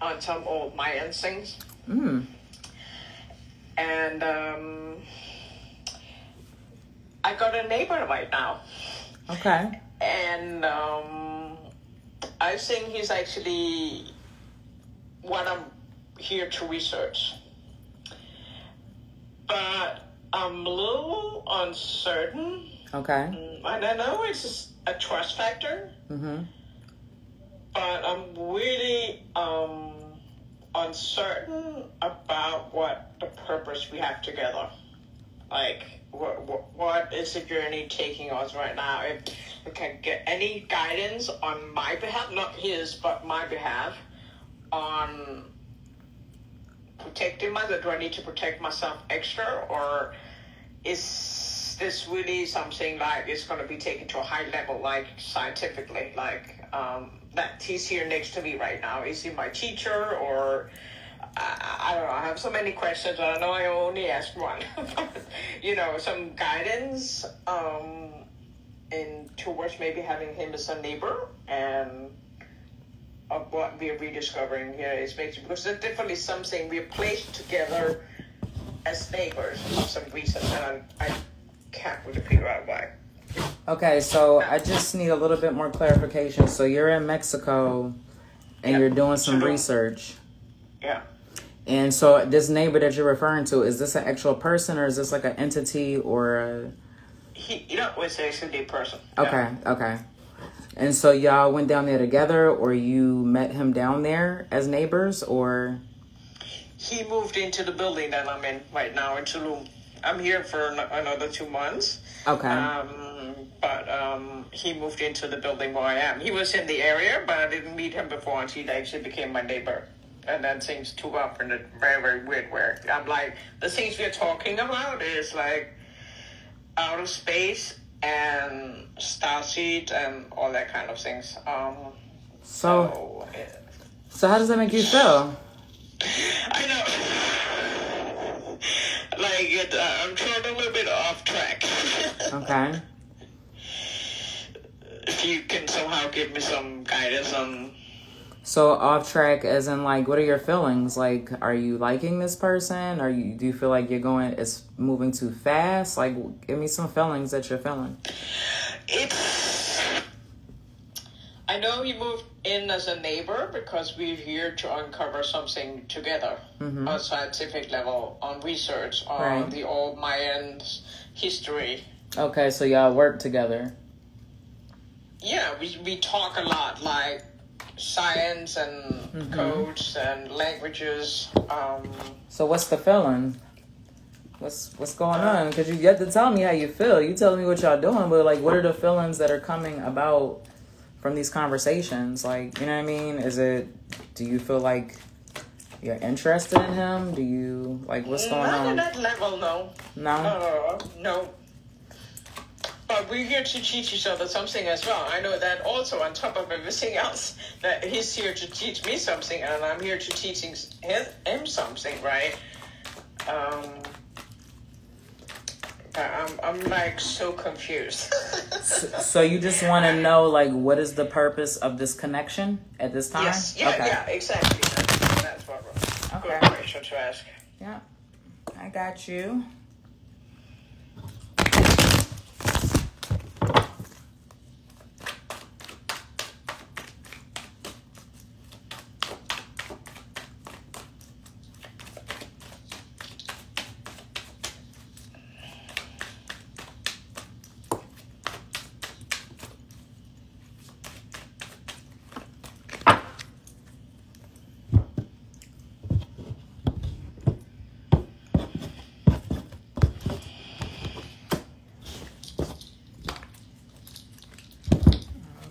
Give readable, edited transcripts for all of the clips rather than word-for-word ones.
on some old Mayan things. And I got a neighbor right now. Okay. And I think he's actually what I'm here to research. But I'm a little uncertain. Okay. And I know it's a trust factor. But I'm really uncertain about what the purpose we have together. Like, what is the journey taking us right now? If we can get any guidance on my behalf, not his, but my behalf, on protecting myself. Do I need to protect myself extra, or is this really something like it's going to be taken to a high level, like scientifically, like that he's here next to me right now? Is he my teacher, or I don't know. I have so many questions. I know I only asked one. You know, some guidance in towards maybe having him as a neighbor, and of what we're rediscovering here is because there's definitely something we're placed together as neighbors for some reason, and I can't really figure out why. Okay, so I just need a little bit more clarification. So you're in Mexico and you're doing some research. Yeah. And so this neighbor that you're referring to, is this an actual person, or is this like an entity, or a... It's actually a person. Okay, okay. And so y'all went down there together, or you met him down there as neighbors, or... He moved into the building that I'm in right now in Tulum. I'm here for another 2 months. Okay. But he moved into the building where I am. He was in the area, but I didn't meet him before until he actually became my neighbor. And then things took up in a very, very weird way. I'm like, the things we're talking about is like outer space and starseed and all that kind of things. So how does that make you feel? I know. Like, I'm trying a little bit off track. Okay. If you can somehow give me some guidance on... So off track as in, like, what are your feelings? Like, are you liking this person? Do you feel like it's moving too fast? Like, give me some feelings that you're feeling. I know he moved in as a neighbor because we're here to uncover something together on a scientific level, on research, on the old Mayan history. Okay, so y'all work together. Yeah, we talk a lot, like science and codes and languages. So what's the feeling? What's going on? Because you get to tell me how you feel. You telling me what y'all doing, but like, what are the feelings that are coming about from these conversations? Like, you know what I mean? Do you feel like you're interested in him? Do you, like, what's going on? Not at that level, no. No? No. But we're here to teach each other something as well. I know that also on top of everything else, that he's here to teach me something, and I'm here to teach him something, right? I'm like so confused. So you just want to know, like, what is the purpose of this connection at this time? Yes. Yeah, exactly. That's what okay. Good question to ask. Yeah, I got you.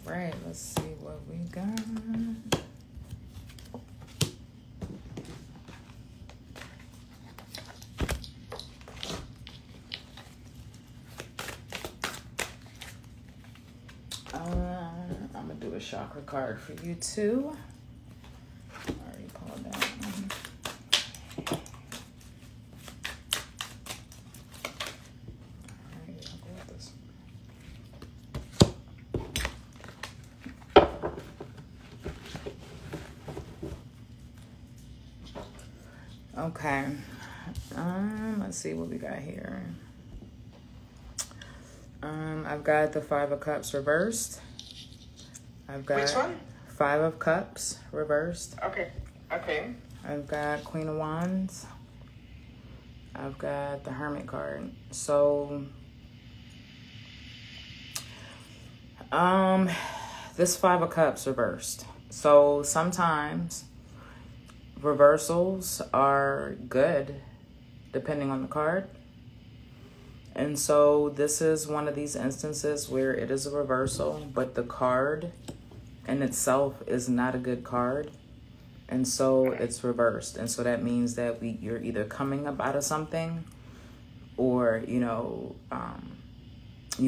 Right, let's see what we got. I'm gonna do a chakra card for you too. I already pulled that one. Okay. Let's see what we got here. I've got the Five of Cups reversed. I've got Which one? Five of Cups reversed. Okay. I've got Queen of Wands. I've got the Hermit card. So, this Five of Cups reversed. So sometimes reversals are good depending on the card. And so this is one of these instances where it is a reversal, but the card in itself is not a good card. And so it's reversed. And so that means that you're either coming up out of something or, you've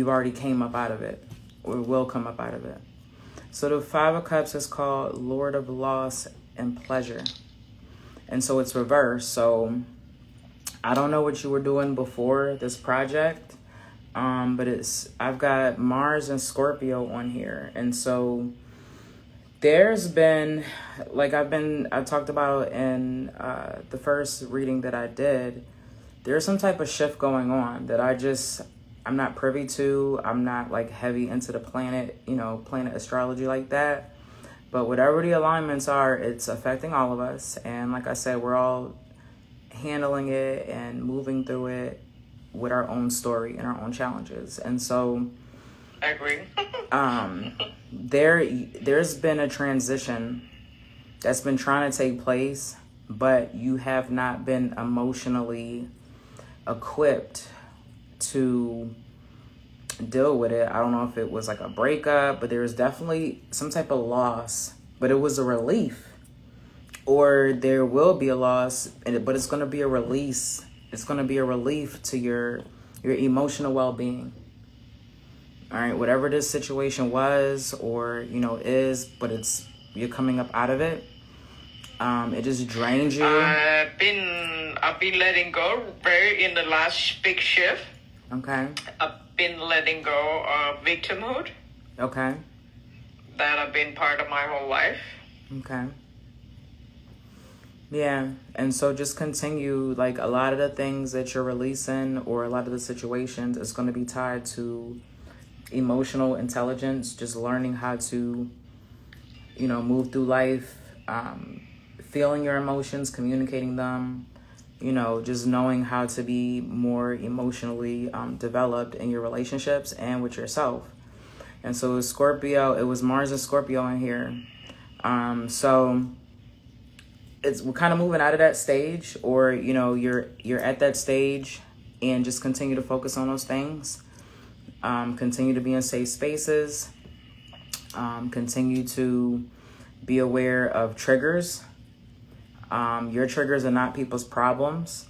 already came up out of it or will come up out of it. So the Five of Cups is called Lord of Loss and Pleasure. And so it's reversed. So I don't know what you were doing before this project, but I've got Mars and Scorpio on here. And so there's been, like I talked about in the first reading that I did, there's some type of shift going on that I'm not privy to. I'm not like heavy into the planet astrology like that. But whatever the alignments are, it's affecting all of us. And like I said, we're all handling it and moving through it with our own story and our own challenges. And so I agree. There's been a transition that's been trying to take place, but you have not been emotionally equipped to deal with it. I don't know if it was like a breakup, but there was definitely some type of loss, but it was a relief. Or there will be a loss, but it's going to be a release. It's going to be a relief to your emotional well-being. All right, whatever this situation was or, is, but you're coming up out of it. It just drains you. I've been letting go in the last big shift. Okay. I've been letting go of victimhood. Okay. That have been part of my whole life. Okay. Yeah, and so just continue, like a lot of the things that you're releasing or a lot of the situations is going to be tied to emotional intelligence, just learning how to, move through life, feeling your emotions, communicating them, just knowing how to be more emotionally developed in your relationships and with yourself. And so Scorpio, it was Mars and Scorpio in here. So we're kind of moving out of that stage, or you're at that stage, and just continue to focus on those things. Continue to be in safe spaces. Continue to be aware of triggers. Your triggers are not people's problems.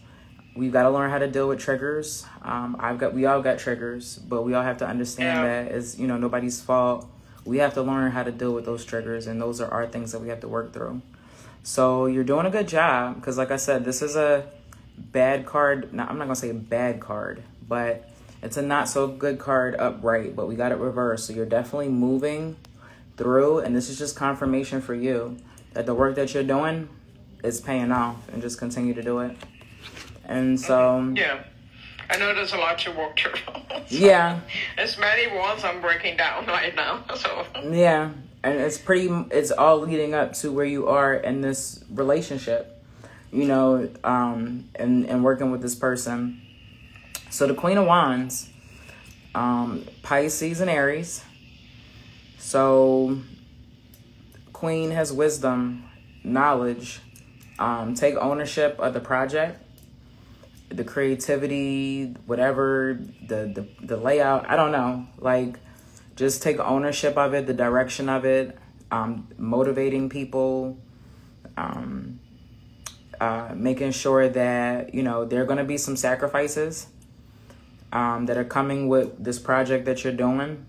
We've got to learn how to deal with triggers. We all got triggers, but we all have to understand that it's nobody's fault. We have to learn how to deal with those triggers, and those are our things that we have to work through. So you're doing a good job, because like I said, this is a bad card. Now, I'm not going to say a bad card, but it's a not so good card upright, but we got it reversed. So you're definitely moving through, and this is just confirmation for you that the work that you're doing is paying off, and just continue to do it. And so... Yeah. I know there's a lot to work through. Yeah. There's many walls I'm breaking down right now. So yeah. And it's all leading up to where you are in this relationship, and working with this person. So the Queen of Wands, Pisces and Aries. So Queen has wisdom, knowledge, take ownership of the project, the creativity, whatever, the layout, I don't know, like, just take ownership of it, the direction of it, motivating people, making sure that, there are going to be some sacrifices that are coming with this project that you're doing,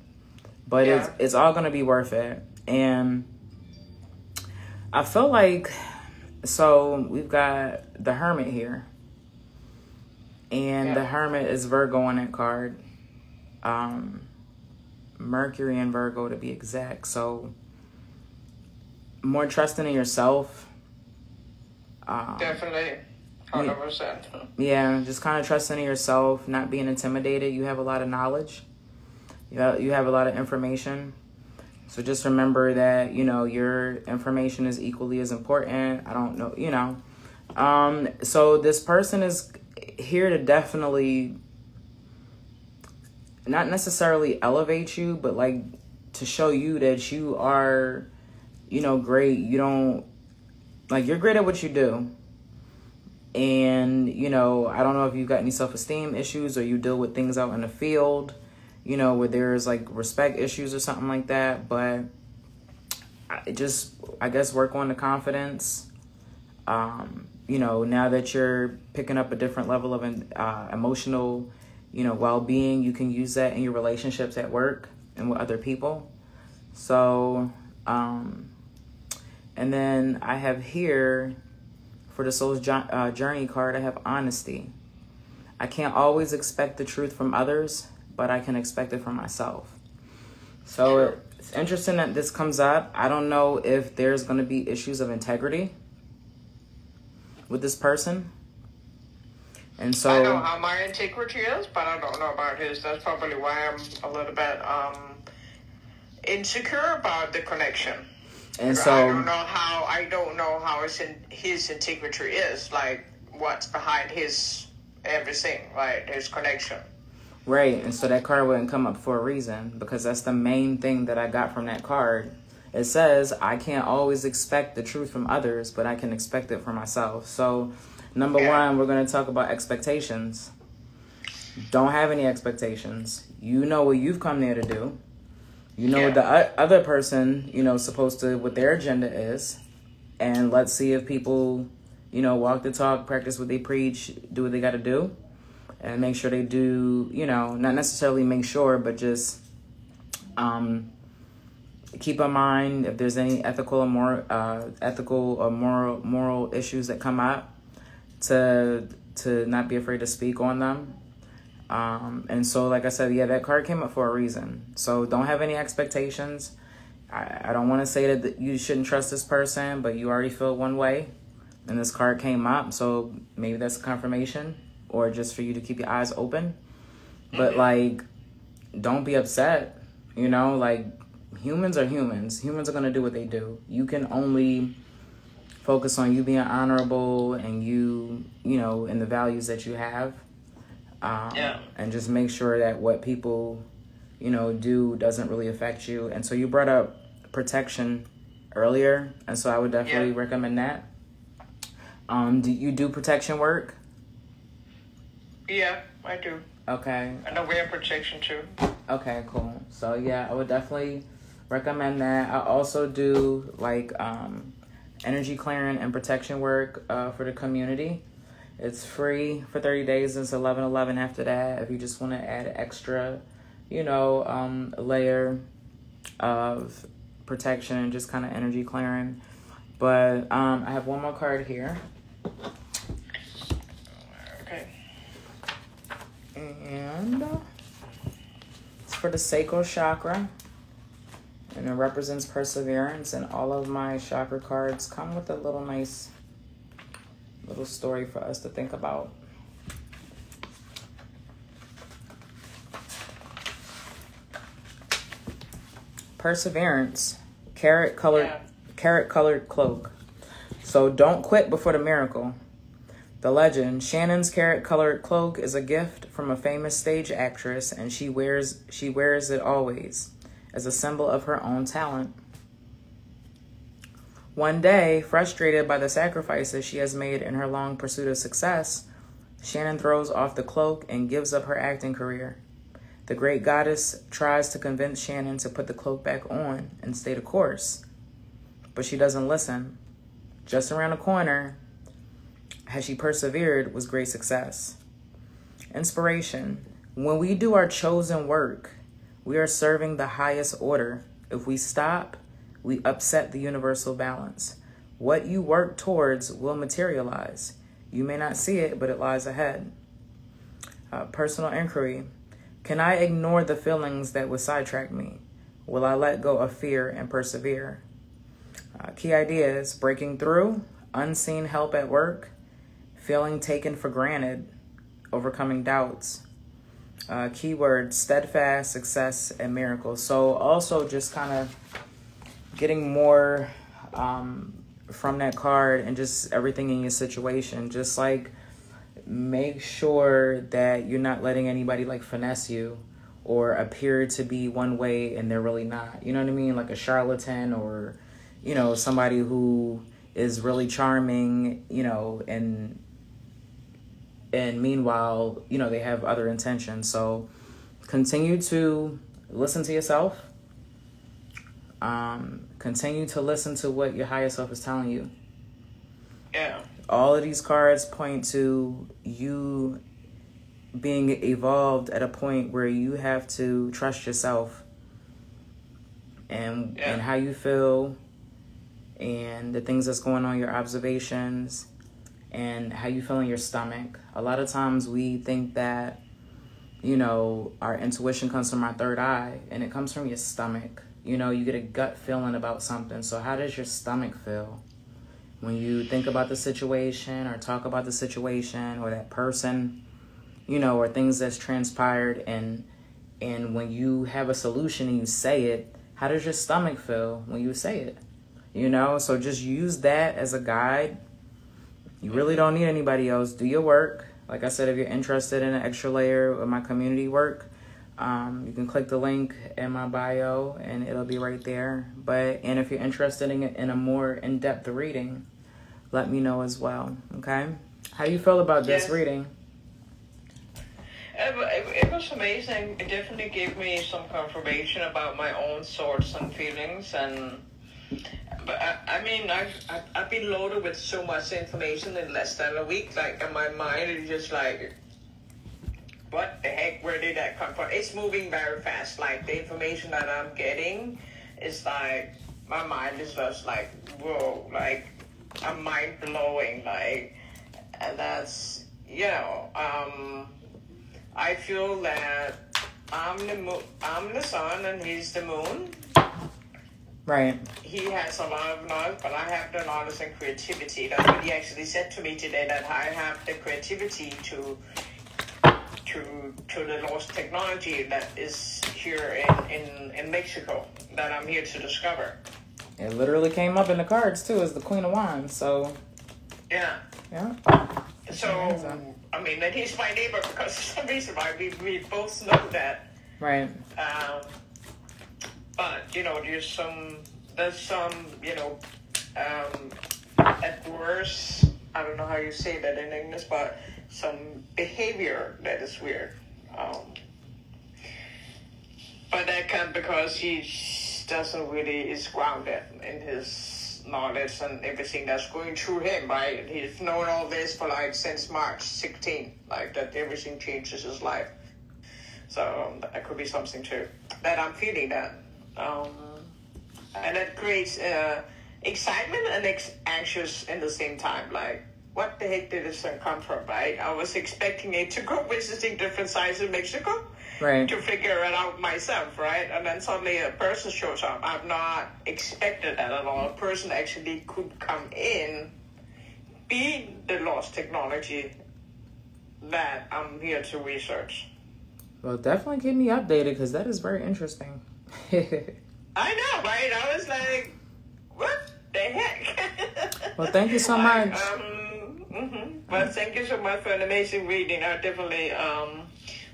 but it's all going to be worth it. And I feel like, so we've got the Hermit here, and the Hermit is Virgo on that card. Mercury and Virgo to be exact. So more trusting in yourself. definitely. 100%. Yeah, just kind of trusting in yourself, not being intimidated. You have a lot of knowledge. You have a lot of information. So just remember that, you know, your information is equally as important. I don't know, you know. So this person is here to definitely not necessarily elevate you, but like to show you that you are, you know, great. You don't, like, you're great at what you do. And, you know, I don't know if you've got any self-esteem issues or you deal with things out in the field, you know, where there's like respect issues or something like that. But I guess work on the confidence. You know, now that you're picking up a different level of emotional, you know, well-being, you can use that in your relationships at work and with other people. So, and then I have here for the Soul's Journey card, I have honesty. I can't always expect the truth from others, but I can expect it from myself. So it's interesting that this comes up. I don't know if there's going to be issues of integrity with this person. And so I know how my integrity is, but I don't know about his. That's probably why I'm a little bit insecure about the connection. And so I don't know how his integrity is, like what's behind his everything, right? His connection. Right, and so that card wouldn't come up for a reason, because that's the main thing that I got from that card. It says, I can't always expect the truth from others, but I can expect it for myself. So, number one, we're going to talk about expectations. Don't have any expectations. You know what you've come there to do. You know what the other person, you know, supposed to, what their agenda is. And let's see if people, you know, walk the talk, practice what they preach, do what they got to do. And make sure they do, you know, not necessarily make sure, but just keep in mind if there's any ethical or moral issues that come up, to not be afraid to speak on them. And so, like I said, yeah, that card came up for a reason. So don't have any expectations. I don't want to say that you shouldn't trust this person, but you already feel one way, and this card came up. So maybe that's a confirmation, or just for you to keep your eyes open. But like, don't be upset. You know, like, humans are humans. Humans are going to do what they do. You can only focus on you being honorable and you know, and the values that you have. And just make sure that what people, you know, do doesn't really affect you. And so you brought up protection earlier, and so I would definitely recommend that. Do you do protection work? Yeah, I do. Okay. And I wear protection too. Okay, cool. So yeah, I would definitely recommend that. I also do like energy clearing and protection work for the community. It's free for 30 days. It's $11.11 after that. If you just want to add extra, you know, layer of protection and just kind of energy clearing. But I have one more card here. Okay. And it's for the sacral chakra. And it represents perseverance. And all of my chakra cards come with a little nice little story for us to think about. Perseverance, carrot colored cloak. So don't quit before the miracle. The legend, Shannon's carrot colored cloak is a gift from a famous stage actress, and she wears it always as a symbol of her own talent. One day, frustrated by the sacrifices she has made in her long pursuit of success, Shannon throws off the cloak and gives up her acting career. The great goddess tries to convince Shannon to put the cloak back on and stay the course, but she doesn't listen. Just around the corner, as she persevered, was great success. Inspiration. When we do our chosen work, we are serving the highest order. If we stop, we upset the universal balance. What you work towards will materialize. You may not see it, but it lies ahead. Personal inquiry. Can I ignore the feelings that would sidetrack me? Will I let go of fear and persevere? Key ideas: breaking through, unseen help at work, feeling taken for granted, overcoming doubts. Keyword, steadfast, success, and miracles. So also just kind of getting more from that card and just everything in your situation. Just like make sure that you're not letting anybody like finesse you or appear to be one way and they're really not. You know what I mean? Like a charlatan or, you know, somebody who is really charming, you know, and meanwhile, you know, they have other intentions. So continue to listen to yourself. Continue to listen to what your higher self is telling you. Yeah. All of these cards point to you being evolved at a point where you have to trust yourself and how you feel and the things that's going on, your observations, and how you feel in your stomach. A lot of times we think that, you know, our intuition comes from our third eye, and it comes from your stomach. You know, you get a gut feeling about something. So how does your stomach feel when you think about the situation or talk about the situation or that person, you know, or things that's transpired, and when you have a solution and you say it, how does your stomach feel when you say it? You know, so just use that as a guide. You really don't need anybody else. Do your work. Like I said, if you're interested in an extra layer of my community work, you can click the link in my bio and it'll be right there. And if you're interested in a more in-depth reading, let me know as well. Okay? How do you feel about this reading? It was amazing. It definitely gave me some confirmation about my own thoughts and feelings. But I mean, I've been loaded with so much information in less than a week. Like, in my mind is just like, what the heck? Where did that come from? It's moving very fast. Like, the information that I'm getting is like, my mind is just like, whoa, like, I'm mind blowing. Like, and that's, you know, I feel that I'm the sun and he's the moon. Right. He has a lot of knowledge, but I have the knowledge and creativity. That's what he actually said to me today, that I have the creativity to the lost technology that is here in Mexico, that I'm here to discover. It literally came up in the cards too as the Queen of Wands. So yeah. So amazing. I mean, that he's my neighbor because for some reason why we both know that. Right. But, you know, there's some, you know, at worst, I don't know how you say that in English, but some behavior that is weird. But that can, because he doesn't really, is grounded in his knowledge and everything that's going through him, right? He's known all this for like since March 16, like that everything changes his life. So that could be something too, that I'm feeling that. And that creates excitement and anxious in the same time. Like, what the heck did this come from, right? I was expecting it to go visiting different sides of Mexico, right, to figure it out myself, right? And then suddenly a person shows up. I've not expected that at all. A person actually could come in, be the lost technology that I'm here to research. Well, definitely keep me updated because that is very interesting. I know, right? I was like, what the heck? Well, thank you so much. Well, thank you so much for an amazing reading. I definitely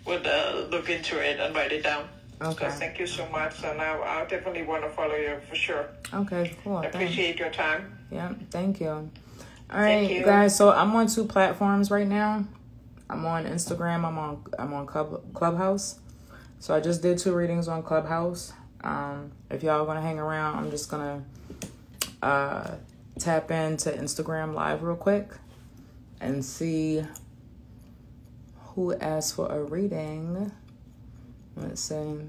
would look into it and write it down. Okay. So thank you so much, and I'll definitely want to follow you for sure. Okay, cool. I appreciate your time. Yeah, thank you. All right, guys. So I'm on 2 platforms right now. I'm on Instagram. I'm on Clubhouse. So I just did 2 readings on Clubhouse. If y'all gonna hang around, I'm just gonna tap into Instagram Live real quick and see who asked for a reading. Let's see.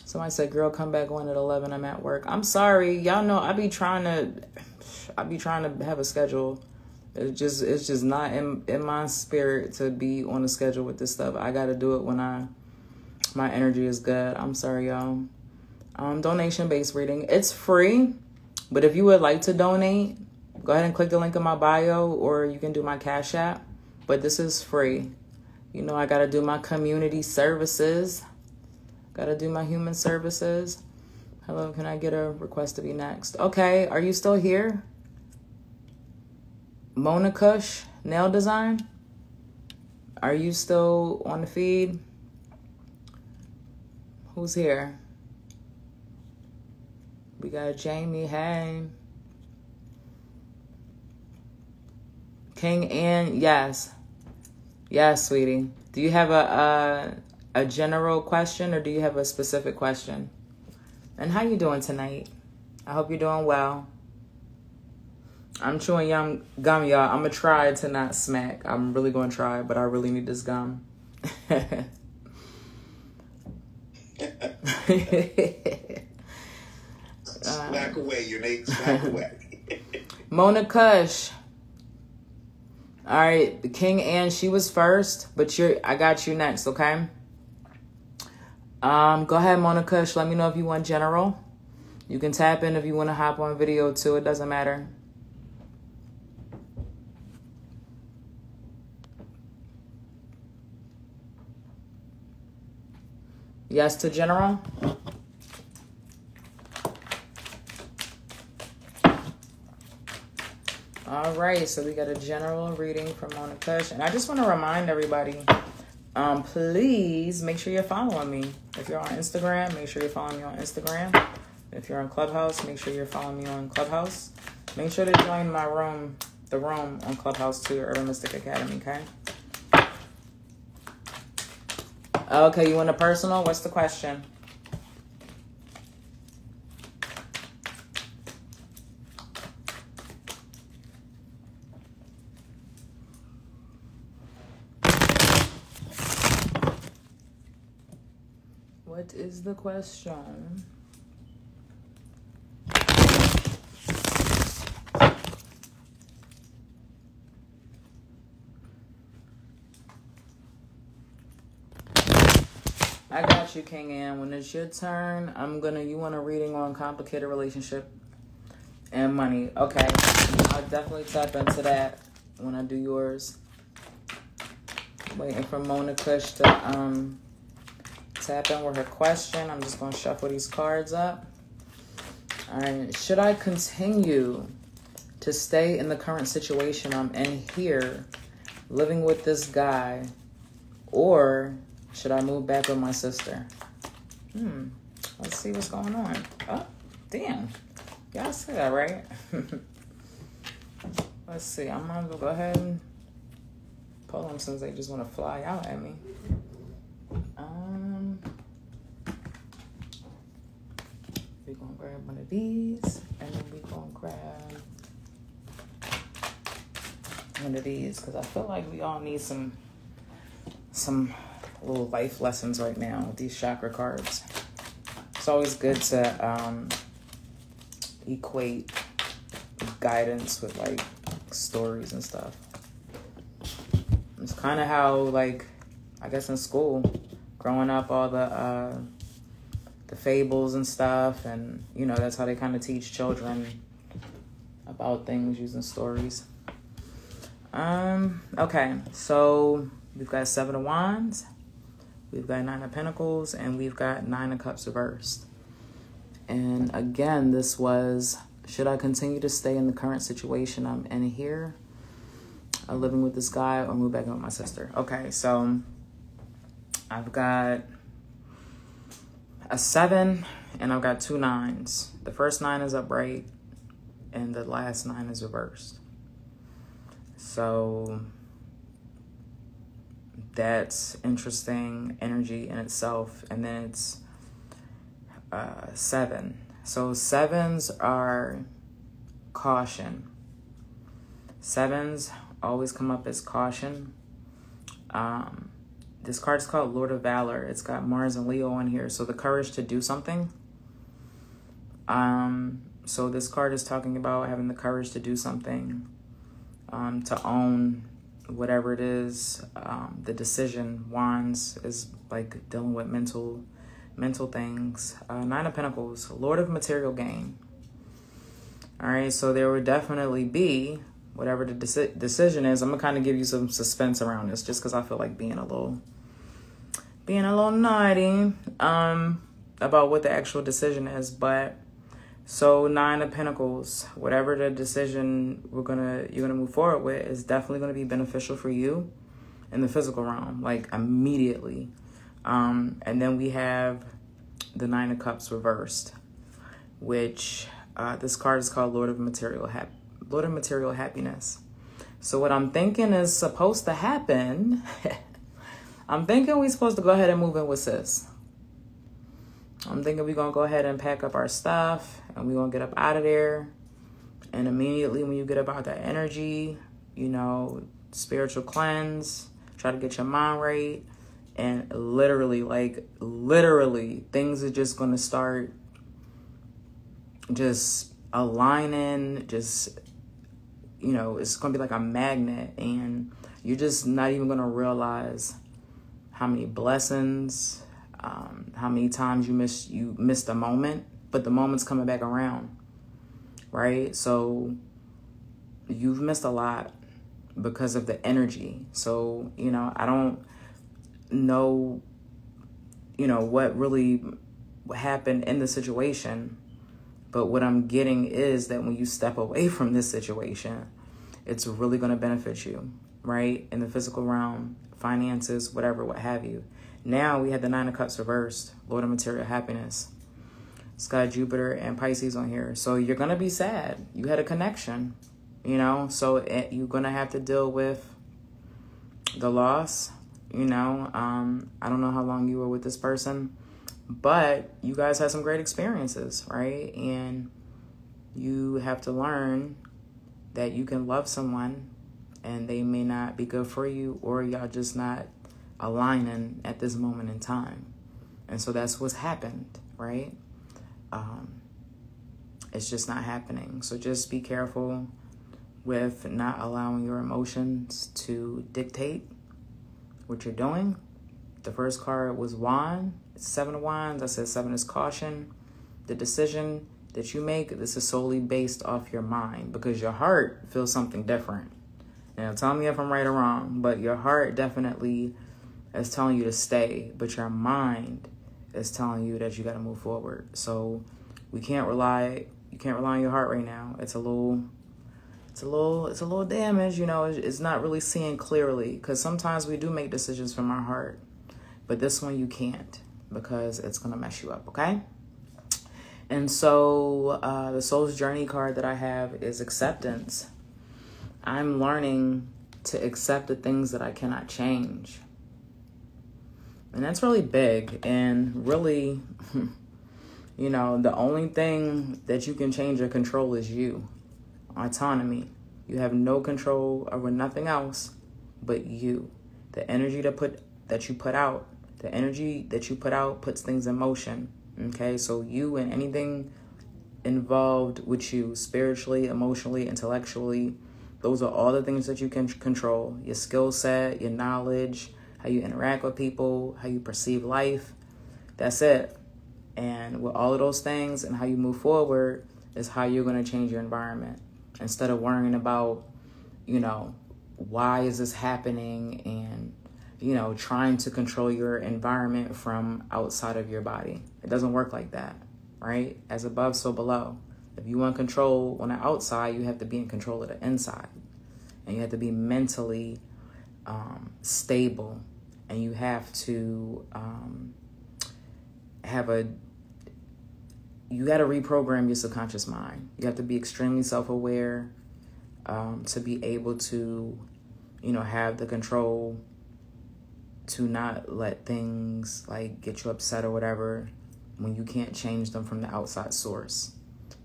Somebody said, "Girl, come back on at 11. I'm at work." I'm sorry, y'all know I be trying to have a schedule. It's just not in my spirit to be on a schedule with this stuff. I got to do it when my energy is good. I'm sorry, y'all. Donation-based reading. It's free, but if you would like to donate, go ahead and click the link in my bio, or you can do my Cash App. But this is free. You know, I got to do my community services. Got to do my human services. Hello, can I get a request to be next? Okay, are you still here? Mona Kush, nail design? Are you still on the feed? Who's here? We got Jamie, hey. King Ann, yes. Yes, sweetie. Do you have a general question, or do you have a specific question? And how you doing tonight? I hope you're doing well. I'm chewing gum, y'all. I'm going to try to not smack. I'm really going to try, but I really need this gum. Smack away, your name. Smack away. Mona Kush. All right, the King Ann, she was first, but I got you next, okay? Go ahead, Mona Kush. Let me know if you want general. You can tap in if you want to hop on video too. It doesn't matter. Yes to general. All right, so we got a general reading from Mona Kush. And I just want to remind everybody, please make sure you're following me. If you're on Instagram, make sure you're following me on Instagram. If you're on Clubhouse, make sure you're following me on Clubhouse. Make sure to join my room, the room on Clubhouse too, Urban Mystic Academy, okay? Okay, you want a personal? What's the question? What is the question? I got you, King Ann. When it's your turn, you want a reading on complicated relationship and money. Okay, I'll definitely tap into that when I do yours. Waiting for Mona Kush to tap in with her question. I'm just going to shuffle these cards up. All right, should I continue to stay in the current situation I'm in here, living with this guy, or should I move back with my sister? Let's see what's going on. Oh, damn. Y'all see that, right? Let's see. I'm going to go ahead and pull them since they just want to fly out at me. We're going to grab one of these, and then we're going to grab one of these, because I feel like we all need some little life lessons right now with these chakra cards. It's always good to equate guidance with like stories and stuff. It's kind of how, like, I guess in school, growing up, all the fables and stuff, and you know, that's how they kind of teach children about things using stories. Okay, so we've got 7 of Wands, we've got 9 of Pentacles, and we've got 9 of Cups reversed. And again, this was, should I continue to stay in the current situation I'm in here, living with this guy, or move back in with my sister? Okay, so I've got a 7 and I've got 2 9s. The first 9 is upright and the last 9 is reversed. So that's interesting energy in itself. And then it's 7. So 7s are caution. 7s always come up as caution. This card is called Lord of Valor. It's got Mars and Leo on here. So the courage to do something. So this card is talking about having the courage to do something, to own whatever it is. The decision. Wands is like dealing with mental things. 9 of Pentacles, Lord of material gain. All right, so there would definitely be, whatever the decision is, I'm going to kind of give you some suspense around this just because I feel like being a little naughty about what the actual decision is. But so 9 of Pentacles, whatever the decision you're gonna move forward with is definitely going to be beneficial for you in the physical realm, like immediately. And then we have the 9 of Cups reversed, which this card is called Lord of Material Happiness. So what I'm thinking is supposed to happen, I'm thinking we're supposed to go ahead and move in with sis. I'm thinking we're going to go ahead and pack up our stuff and we're going to get up out of there. And immediately when you get up out that energy, you know, spiritual cleanse, try to get your mind right. And literally, things are just going to start just aligning, just, you know, it's going to be like a magnet. And you're just not even going to realize how many blessings, how many times you missed a moment, but the moment's coming back around, right? So you've missed a lot because of the energy. So, you know, I don't know, you know, what really happened in the situation, but what I'm getting is that when you step away from this situation, it's really going to benefit you, right? In the physical realm, finances, whatever, what have you. Now we had the 9 of Cups reversed, Lord of Material Happiness. It's got Jupiter and Pisces on here. So you're going to be sad. You had a connection, you know, so you're going to have to deal with the loss, you know. I don't know how long you were with this person, but you guys had some great experiences, right? And you have to learn that you can love someone and they may not be good for you, or y'all just not aligning at this moment in time. And so that's what's happened, right? It's just not happening. So just be careful with not allowing your emotions to dictate what you're doing. The first card was Wand. It's 7 of Wands. I said 7 is caution. The decision that you make, this is solely based off your mind, because your heart feels something different. Now, tell me if I'm right or wrong, but your heart definitely is telling you to stay, but your mind is telling you that you got to move forward. So you can't rely on your heart right now. It's a little damaged, you know. It's not really seeing clearly, because sometimes we do make decisions from our heart, but this one you can't, because it's going to mess you up, okay? And so the Soul's Journey card that I have is acceptance. I'm learning to accept the things that I cannot change. And that's really big. And really, you know, the only thing that you can change or control is you. Autonomy. You have no control over nothing else but you. The energy that you put out, the energy that you put out puts things in motion. Okay, so you and anything involved with you, spiritually, emotionally, intellectually, those are all the things that you can control. Your skill set, your knowledge, how you interact with people, how you perceive life. That's it. And with all of those things and how you move forward is how you're going to change your environment. Instead of worrying about, you know, why is this happening, and, you know, trying to control your environment from outside of your body. It doesn't work like that, right? As above, so below. If you want control on the outside, you have to be in control of the inside. And you have to be mentally stable. And you have to you got to reprogram your subconscious mind. You have to be extremely self-aware to be able to, you know, have the control to not let things like get you upset or whatever when you can't change them from the outside source.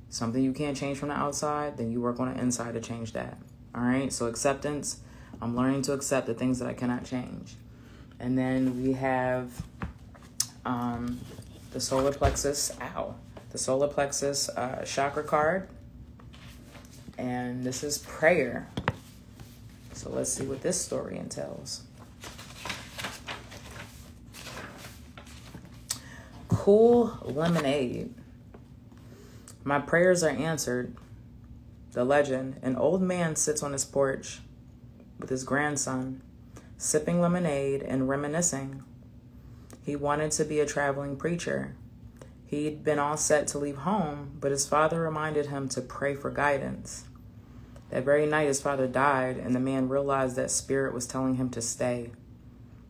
Something you can't change from the outside, then you work on the inside to change that. All right, so acceptance. I'm learning to accept the things that I cannot change. And then we have the solar plexus, the solar plexus chakra card. And this is prayer. So let's see what this story entails. Cool lemonade. My prayers are answered. The legend. An old man sits on his porch with his grandson, sipping lemonade and reminiscing. He wanted to be a traveling preacher. He'd been all set to leave home, but his father reminded him to pray for guidance. That very night, his father died, and the man realized that spirit was telling him to stay.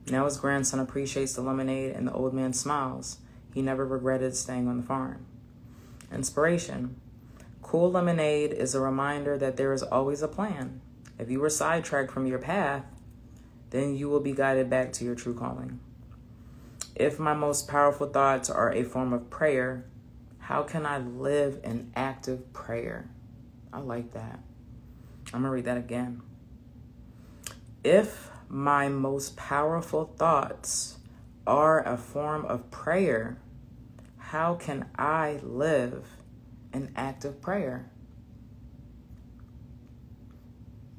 Now his grandson appreciates the lemonade, and the old man smiles. He never regretted staying on the farm. Inspiration. Cool lemonade is a reminder that there is always a plan. If you were sidetracked from your path, then you will be guided back to your true calling. If my most powerful thoughts are a form of prayer, how can I live in active prayer? I like that. I'm going to read that again. If my most powerful thoughts are a form of prayer, how can I live in active prayer?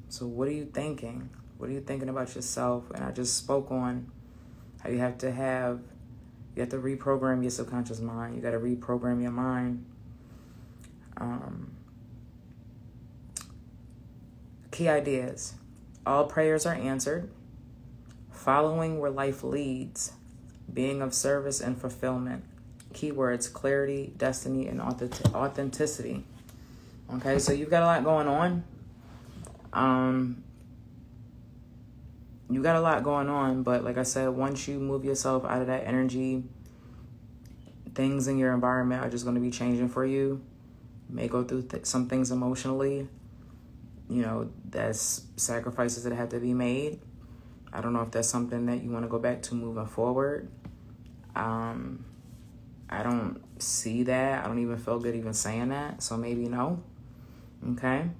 So what are you thinking? What are you thinking about yourself? And I just spoke on how you have to reprogram your subconscious mind. You got to reprogram your mind. Key ideas. All prayers are answered. Following where life leads. Being of service and fulfillment. Keywords: clarity, destiny, and authenticity. Okay, so you've got a lot going on. You got a lot going on, but like I said, once you move yourself out of that energy, things in your environment are just going to be changing for you. You may go through some things emotionally. You know, that's sacrifices that have to be made. I don't know if that's something that you want to go back to moving forward. I don't see that. I don't even feel good even saying that. So maybe no. Okay.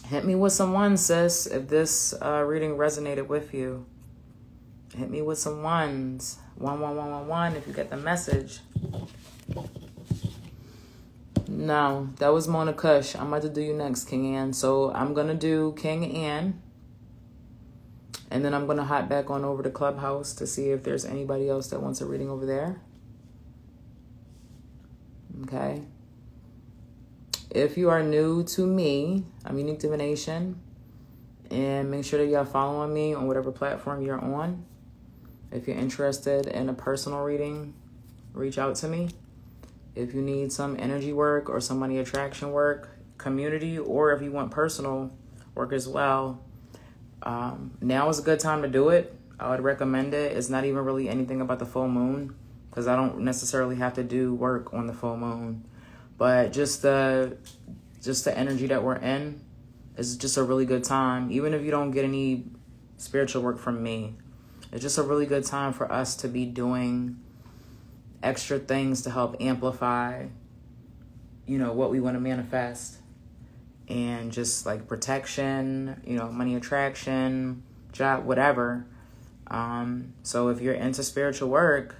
Hit me with some ones, sis, if this reading resonated with you. Hit me with some ones. 11111 if you get the message. No, that was Mona Kush. I'm about to do you next, King Ann. So I'm going to do King Ann. And then I'm going to hop back on over to Clubhouse to see if there's anybody else that wants a reading over there. Okay. If you are new to me, I'm Unique Divination. And make sure that y'all following me on whatever platform you're on. If you're interested in a personal reading, reach out to me. If you need some energy work or some money attraction work, community, or if you want personal work as well, now is a good time to do it. I would recommend it. It's not even really anything about the full moon, because I don't necessarily have to do work on the full moon. But just the energy that we're in is just a really good time. Even if you don't get any spiritual work from me, it's just a really good time for us to be doing extra things to help amplify, you know, what we want to manifest. And just like protection, you know, money attraction, job, whatever. So if you're into spiritual work,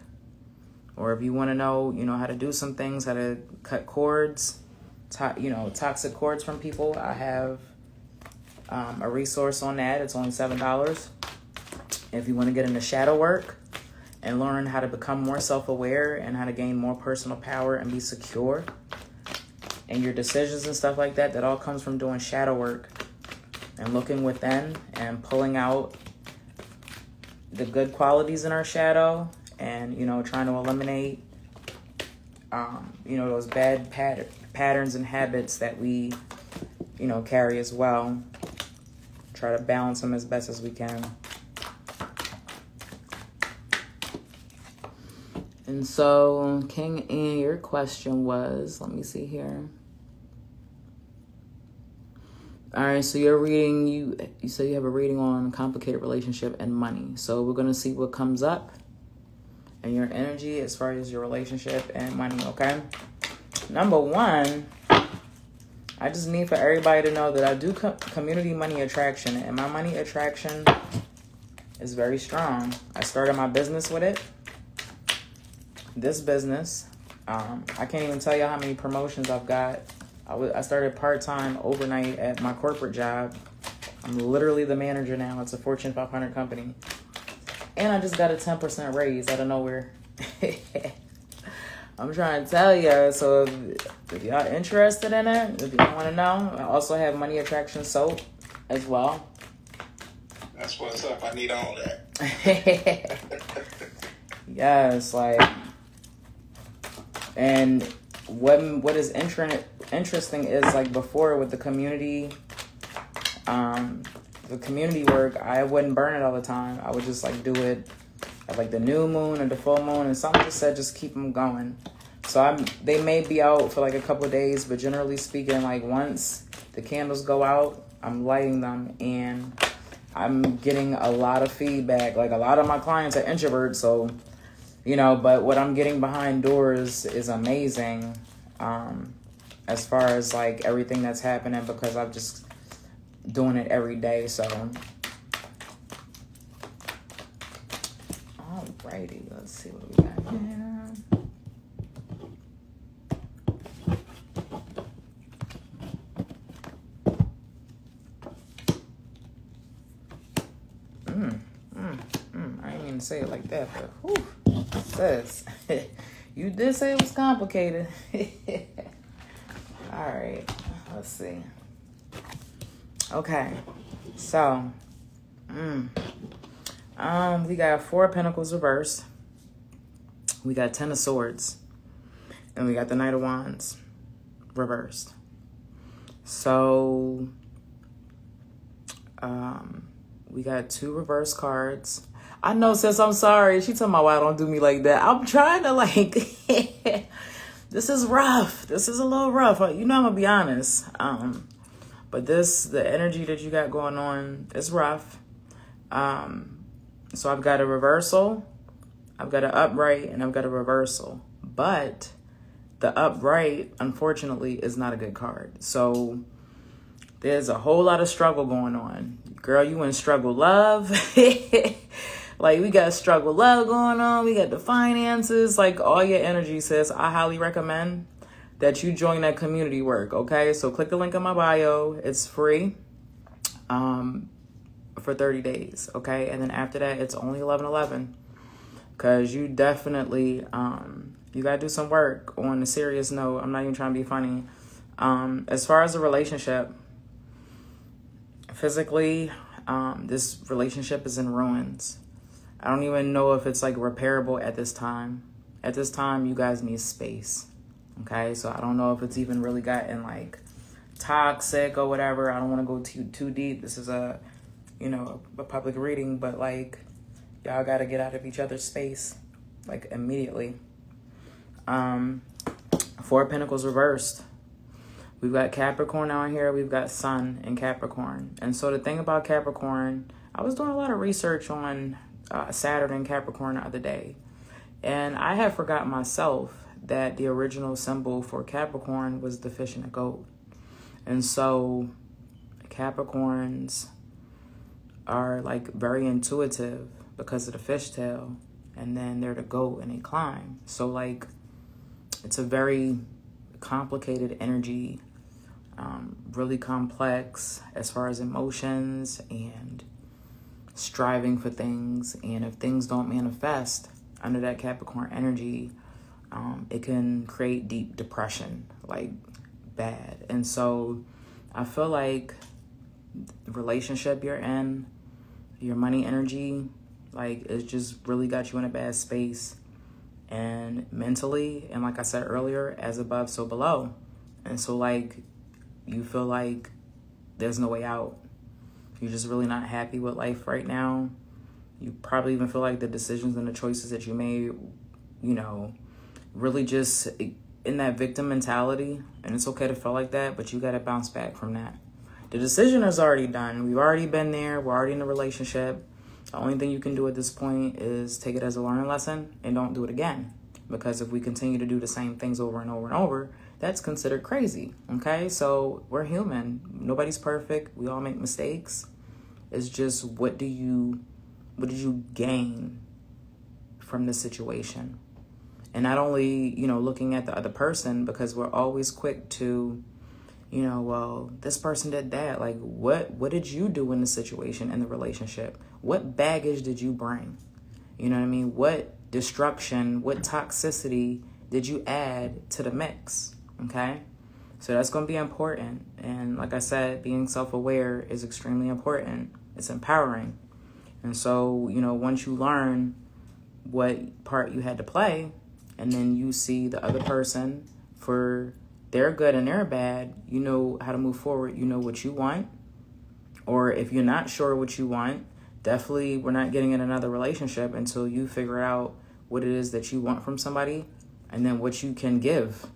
or if you want to know, you know, how to do some things, how to cut cords, toxic cords from people, I have a resource on that. It's only $7. If you want to get into shadow work and learn how to become more self-aware and how to gain more personal power and be secure in your decisions and stuff like that, that all comes from doing shadow work and looking within and pulling out the good qualities in our shadow and, you know, trying to eliminate, you know, those bad patterns and habits that we, you know, carry as well. Try to balance them as best as we can. And so, King Ann, your question was, let me see here. All right, so you're reading, you say you have a reading on complicated relationship and money. So we're going to see what comes up and your energy as far as your relationship and money, okay? Number one, I just need for everybody to know that I do community money attraction, and my money attraction is very strong. I started my business with it. This business, I can't even tell you how many promotions I've got. I started part-time overnight at my corporate job. I'm literally the manager now. It's a Fortune 500 company. And I just got a 10% raise out of nowhere. I'm trying to tell you. So if y'all interested in it, if y'all want to know, I also have money attraction soap as well. That's what's up. I need all that. Yes, like, and what is interesting is, like, before with the community work, I wouldn't burn it all the time. I would just like do it at like the new moon or the full moon, and something just said just keep them going. So they may be out for like a couple of days, but generally speaking, like once the candles go out, I'm lighting them, and I'm getting a lot of feedback. Like, a lot of my clients are introverts, so, you know, but what I'm getting behind doors is amazing, as far as like everything that's happening, because I'm just doing it every day. So alrighty, let's see what we got here. I didn't mean to say it like that, but whew, sis, you did say it was complicated. All right, let's see. Okay, so we got 4 of Pentacles reversed, we got 10 of Swords, and we got the Knight of Wands reversed. So we got 2 reverse cards. I know, sis, I'm sorry. She talking about why don't do me like that. I'm trying to, like, this is rough. This is a little rough. You know, I'm going to be honest. But the energy that you got going on is rough. So I've got a reversal, I've got an upright, and I've got a reversal. But the upright, unfortunately, is not a good card. So there's a whole lot of struggle going on. Girl, you in struggle love. Like, we got struggle love going on. We got the finances. Like, all your energy, sis. I highly recommend that you join that community work, okay? So click the link in my bio. It's free for 30 days, okay? And then after that, it's only $11.11. Because you definitely, you got to do some work. On a serious note, I'm not even trying to be funny. As far as a relationship, physically, this relationship is in ruins. I don't even know if it's like repairable at this time. At this time, you guys need space. Okay, so I don't know if it's even really gotten like toxic or whatever. I don't want to go too deep. This is a public reading, but like, y'all got to get out of each other's space, like, immediately. 4 of Pentacles reversed. We've got Capricorn on here. We've got Sun in Capricorn. And so the thing about Capricorn, I was doing a lot of research on Saturn and Capricorn the other day. And I had forgotten myself that the original symbol for Capricorn was the fish and the goat. And so Capricorns are like very intuitive because of the fishtail. And then they're the goat and they climb. So like, it's a very complicated energy, really complex as far as emotions and striving for things. And if things don't manifest under that Capricorn energy, it can create deep depression, like bad. And so I feel like the relationship you're in, your money energy, like, it just really got you in a bad space. And mentally, and like I said earlier, as above, so below. And so, like, you feel like there's no way out. You're just really not happy with life right now. You probably even feel like the decisions and the choices that you made, really just in that victim mentality. And it's okay to feel like that, but you got to bounce back from that. The decision is already done. We've already been there. We're already in a relationship. The only thing you can do at this point is take it as a learning lesson and don't do it again. Because if we continue to do the same things over and over and over, that's considered crazy, okay? So we're human. Nobody's perfect. We all make mistakes. It's just, what did you gain from the situation? And not only, looking at the other person, because we're always quick to, well, this person did that. Like, what did you do in the situation, in the relationship? What baggage did you bring? You know what I mean? What destruction, what toxicity did you add to the mix? Okay? So that's going to be important. And like I said, being self-aware is extremely important. It's empowering. And so, you know, once you learn what part you had to play, and then you see the other person for their good and their bad, you know how to move forward. You know what you want. Or if you're not sure what you want, definitely we're not getting in another relationship until you figure out what it is that you want from somebody, and then what you can give,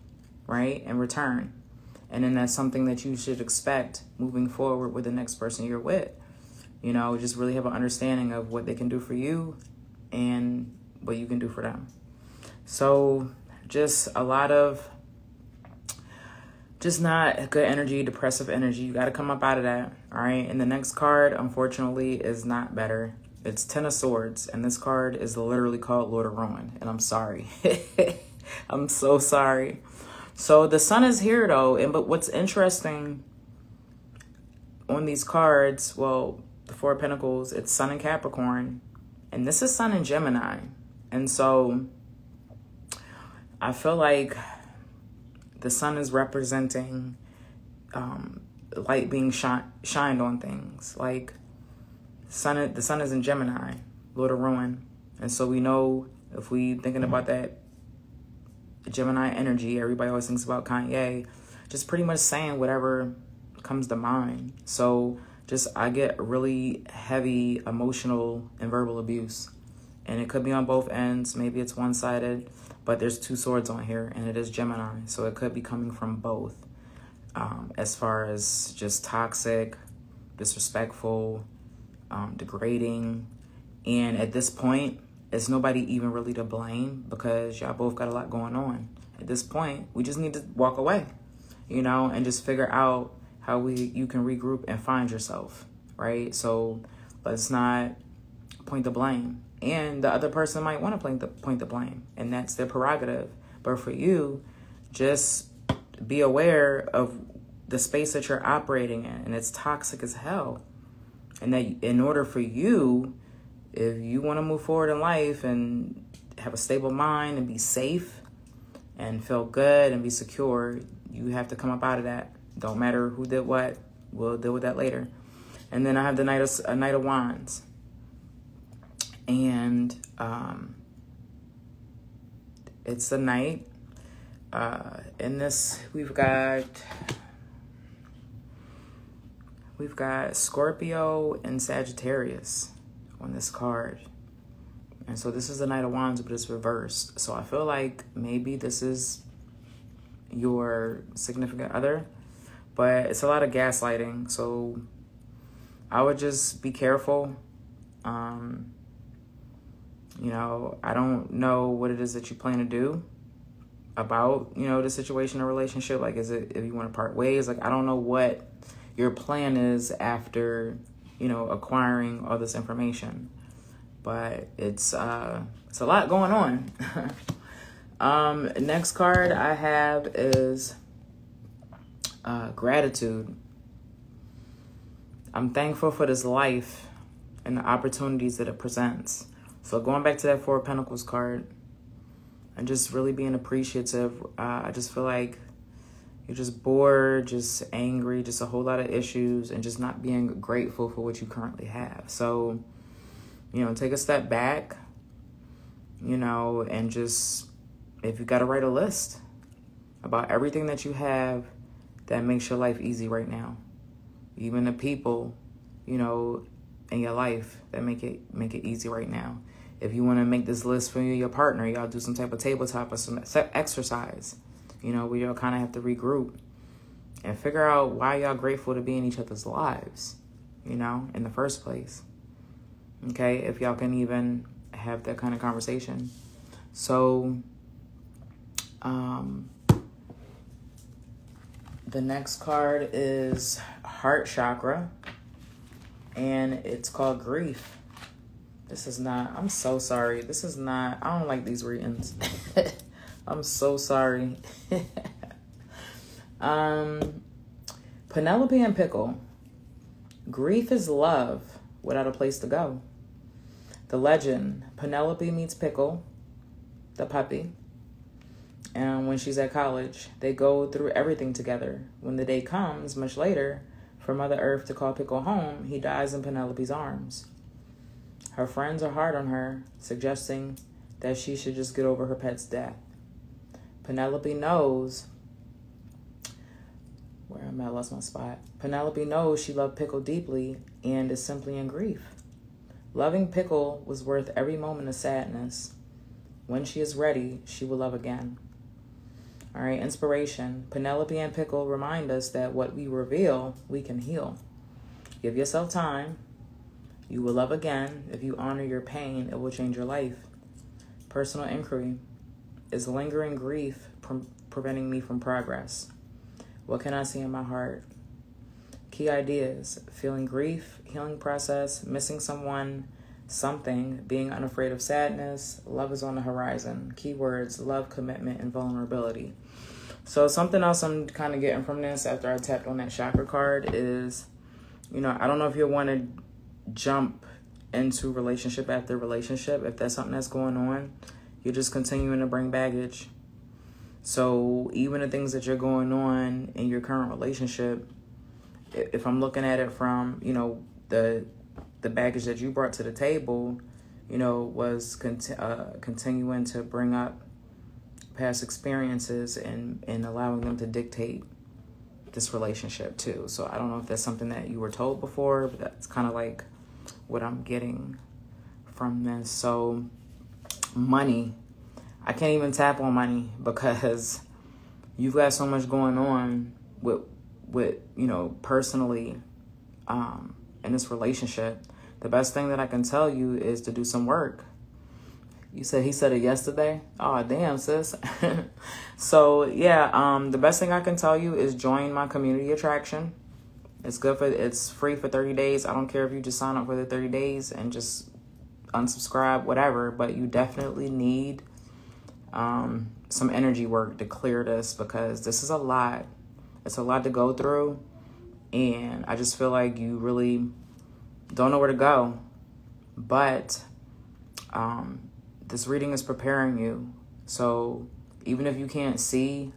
right, in return. And then that's something that you should expect moving forward with the next person you're with. You know, just really have an understanding of what they can do for you and what you can do for them. So just a lot of, just not good energy, depressive energy. You got to come up out of that, all right? And the next card, unfortunately, is not better. It's 10 of Swords, and this card is literally called Lord of Ruin, and I'm sorry. I'm so sorry. So the sun is here, though, but what's interesting on these cards, well, the Four of Pentacles, it's Sun in Capricorn, and this is Sun in Gemini. And so I feel like the sun is representing light being shined on things. Like the sun is in Gemini, Lord of Ruin. And so we know, if we thinking about that Gemini energy, everybody always thinks about Kanye, just pretty much saying whatever comes to mind. So I get really heavy emotional and verbal abuse. And it could be on both ends. Maybe it's one-sided, but there's 2 swords on here, and it is Gemini. So it could be coming from both, as far as just toxic, disrespectful, degrading. And at this point, it's nobody even really to blame, because y'all both got a lot going on. At this point, we just need to walk away, you know, and just figure out how you can regroup and find yourself, right? So let's not point the blame. And the other person might want to point the blame, and that's their prerogative. But for you, just be aware of the space that you're operating in, and it's toxic as hell. And that in order for you, if you want to move forward in life and have a stable mind and be safe and feel good and be secure, you have to come up out of that. Don't matter who did what. We'll deal with that later. And then I have the Knight of Wands. And it's the night. In this, we've got Scorpio and Sagittarius on this card. And so this is the Knight of Wands, but it's reversed. So I feel like maybe this is your significant other, but it's a lot of gaslighting. So I would just be careful. You know, I don't know what it is that you plan to do about, you know, the situation or relationship. Like, is it if you want to part ways? Like, I don't know what your plan is after, you know, acquiring all this information. But it's a lot going on. Next card I have is Gratitude. I'm thankful for this life and the opportunities that it presents. So going back to that Four of Pentacles card, and just really being appreciative. I just feel like you're just bored, just angry, just a whole lot of issues, and just not being grateful for what you currently have. So, you know, take a step back, you know, and just, if you got to write a list about everything that you have that makes your life easy right now. Even the people, you know, in your life that make it easy right now. If you want to make this list for you and your partner, y'all do some type of tabletop or some exercise, you know, where y'all kind of have to regroup and figure out why y'all grateful to be in each other's lives, you know, in the first place. Okay, if y'all can even have that kind of conversation. So, the next card is Heart Chakra, and it's called Grief. This is not, I'm so sorry. This is not, I don't like these readings. I'm so sorry. Penelope and Pickle. Grief is love without a place to go. The legend, Penelope meets Pickle, the puppy. And when she's at college, they go through everything together. When the day comes, much later, for Mother Earth to call Pickle home, he dies in Penelope's arms. Her friends are hard on her, suggesting that she should just get over her pet's death. Penelope knows... Where am I? I lost my spot. Penelope knows she loved Pickle deeply and is simply in grief. Loving Pickle was worth every moment of sadness. When she is ready, she will love again. All right, inspiration. Penelope and Pickle remind us that what we reveal, we can heal. Give yourself time. You will love again. If you honor your pain, it will change your life. Personal inquiry. Is lingering grief preventing me from progress? What can I see in my heart? Key ideas. Feeling grief, healing process, missing someone, something, being unafraid of sadness, love is on the horizon. Keywords, love, commitment, and vulnerability. So something else I'm kind of getting from this after I tapped on that chakra card is, you know, I don't know if you want to jump into relationship after relationship. If that's something that's going on, you're just continuing to bring baggage. So even the things that you're going on in your current relationship, if I'm looking at it from, you know, the baggage that you brought to the table, you know, was continuing to bring up past experiences and allowing them to dictate this relationship too. So I don't know if that's something that you were told before, but that's kind of like what I'm getting from this. So money, I can't even tap on money because you've got so much going on with you know, personally in this relationship. The best thing that I can tell you is to do some work. He said it yesterday. Oh, damn, sis. So, yeah, the best thing I can tell you is join my community attraction. It's free for 30 days. I don't care if you just sign up for the 30 days and just unsubscribe, whatever. But you definitely need some energy work to clear this because this is a lot. It's a lot to go through. And I just feel like you really don't know where to go. But this reading is preparing you. So even if you can't see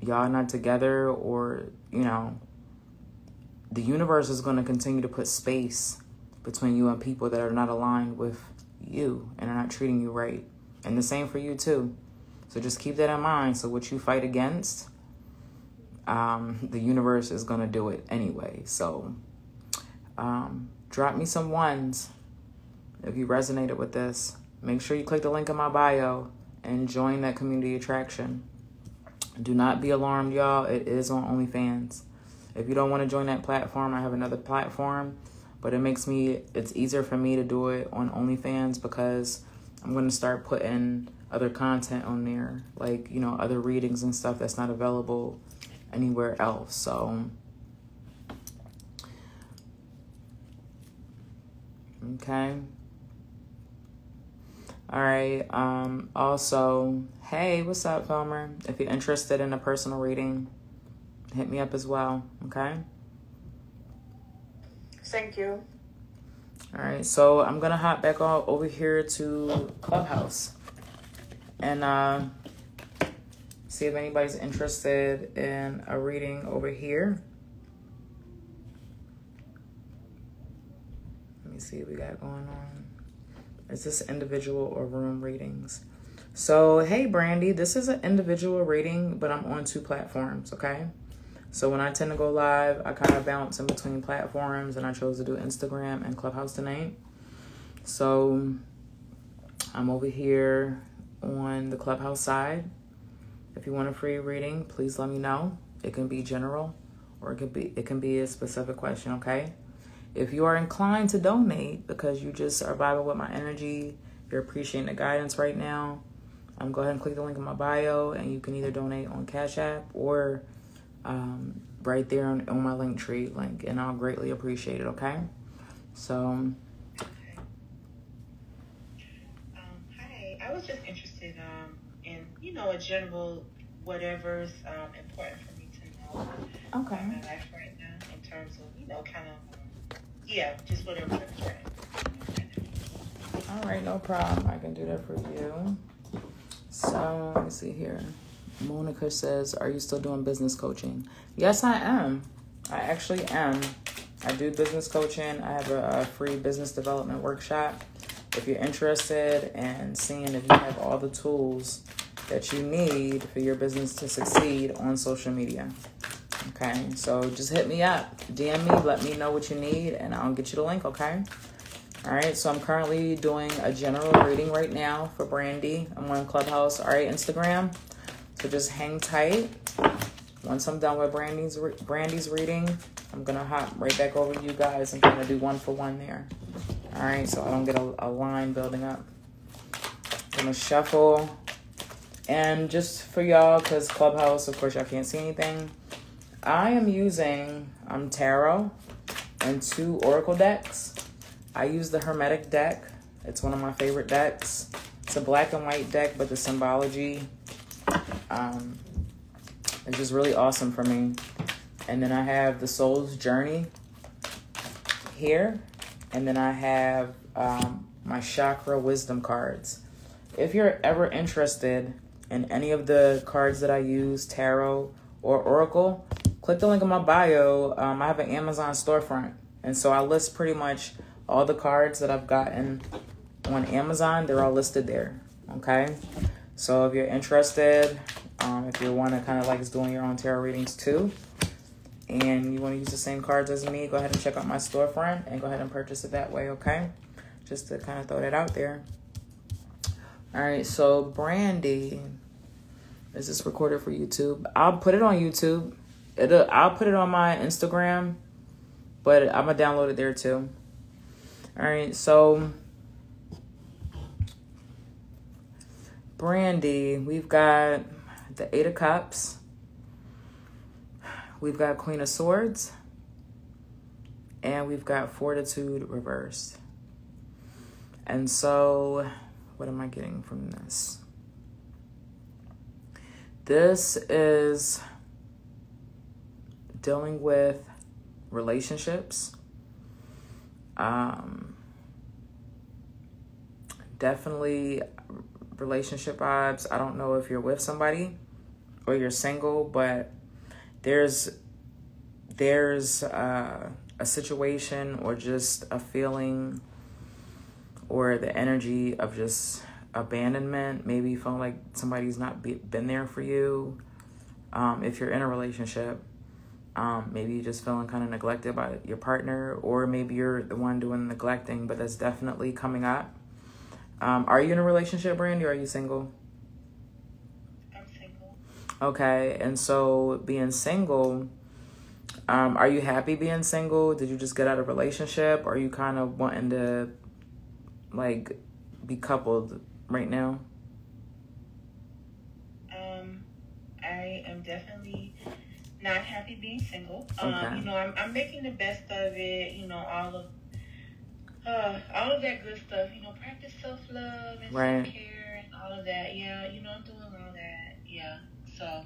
y'all not together, or, you know, the universe is going to continue to put space between you and people that are not aligned with you and are not treating you right. And the same for you too. So just keep that in mind. So what you fight against, the universe is going to do it anyway. So drop me some ones if you resonated with this. Make sure you click the link in my bio and join that community attraction. Do not be alarmed, y'all. It is on OnlyFans. If you don't want to join that platform, I have another platform. But it's easier for me to do it on OnlyFans because I'm going to start putting other content on there. Like, you know, other readings and stuff that's not available anywhere else. So, okay. All right. Also, hey, what's up, Filmer? If you're interested in a personal reading, hit me up as well. Okay. Thank you. All right. So I'm gonna hop back over here to Clubhouse and see if anybody's interested in a reading over here. Let me see what we got going on. Is this individual or room readings? So, hey, Brandy, this is an individual reading, but I'm on 2 platforms, okay? So when I tend to go live, I kind of bounce in between platforms, and I chose to do Instagram and Clubhouse tonight. So I'm over here on the Clubhouse side. If you want a free reading, please let me know. It can be general, or it can be a specific question, okay? If you are inclined to donate because you just are vibing with my energy, you're appreciating the guidance right now, go ahead and click the link in my bio, and you can either donate on Cash App or right there on my Linktree link, and I'll greatly appreciate it, okay? So, hi, I was just interested in, you know, a general whatever's important for me to know okay. in my life right now in terms of, you know, kind of, just whatever's important. All right, no problem. I can do that for you. So let me see here. Monica says, are you still doing business coaching? Yes, I am. I actually am. I do business coaching. I have a free business development workshop. If you're interested in seeing if you have all the tools that you need for your business to succeed on social media. Okay, so just hit me up. DM me, let me know what you need, and I'll get you the link, okay? All right, so I'm currently doing a general reading right now for Brandy. I'm on Clubhouse, all right, Instagram. So just hang tight. Once I'm done with Brandy's reading, I'm going to hop right back over to you guys and kind of do one for one there. All right, so I don't get a line building up. I'm going to shuffle. And just for y'all, because Clubhouse, of course, y'all can't see anything, I am using tarot and 2 oracle decks. I use the Hermetic deck. It's one of my favorite decks. It's a black and white deck, but the symbology is just really awesome for me. And then I have the Soul's Journey here. And then I have my Chakra Wisdom cards. If you're ever interested in any of the cards that I use, tarot or oracle, click the link in my bio. I have an Amazon storefront. And so I list pretty much all the cards that I've gotten on Amazon. They're all listed there. Okay? So if you're interested, if you want to kind of like doing your own tarot readings too, and you want to use the same cards as me, go ahead and check out my storefront and go ahead and purchase it that way, okay? Just to kind of throw that out there. All right, so Brandy, is this recorded for YouTube? I'll put it on YouTube. I'll put it on my Instagram, but I'm going to download it there too. All right, so Brandy, we've got the 8 of Cups. We've got Queen of Swords. And we've got Fortitude reversed. And so, what am I getting from this? This is dealing with relationships. Definitely relationship vibes. I don't know if you're with somebody or you're single, but there's a situation or just a feeling or the energy of just abandonment. Maybe you feel like somebody's not been there for you. If you're in a relationship, maybe you're just feeling kind of neglected by your partner, or maybe you're the one doing the neglecting, but that's definitely coming up. Are you in a relationship, Brandy, or are you single? I'm single. Okay, and so being single, are you happy being single? Did you just get out of a relationship? Or are you kind of wanting to, like, be coupled right now? I am definitely not happy being single. Okay. You know, I'm making the best of it. You know, all of that good stuff. You know, practice self-love and Right. self-care and all of that. Yeah, you know, I'm doing all that. Yeah, so.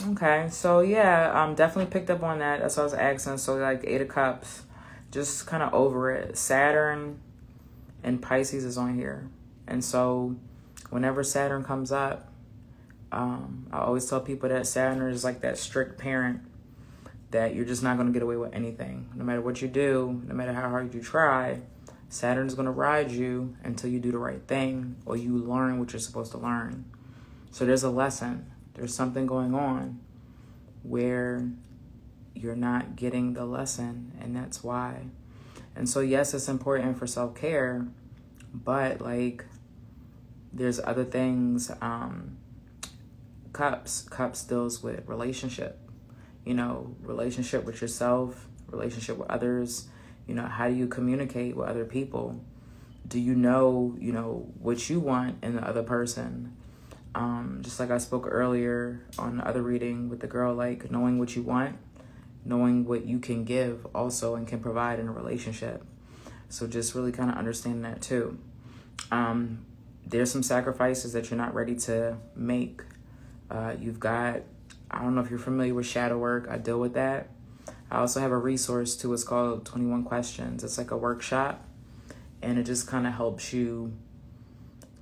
Okay, so yeah, definitely picked up on that. That's what I was asking. So like 8 of Cups, just kind of over it. Saturn and Pisces is on here. And so whenever Saturn comes up, I always tell people that Saturn is like that strict parent that you're just not going to get away with anything. No matter what you do, no matter how hard you try, Saturn's going to ride you until you do the right thing or you learn what you're supposed to learn. So there's a lesson. There's something going on where you're not getting the lesson, and that's why. And so, yes, it's important for self-care, but, like, there's other things. Cups deals with relationship, you know, relationship with yourself, relationship with others. You know, how do you communicate with other people? Do you know, what you want in the other person? Just like I spoke earlier on the other reading with the girl, like knowing what you want, knowing what you can give also and can provide in a relationship. So just really kind of understanding that too. There's some sacrifices that you're not ready to make. You've got, I don't know if you're familiar with shadow work. I deal with that. I also have a resource too. It's called 21 Questions. It's like a workshop, and it just kind of helps you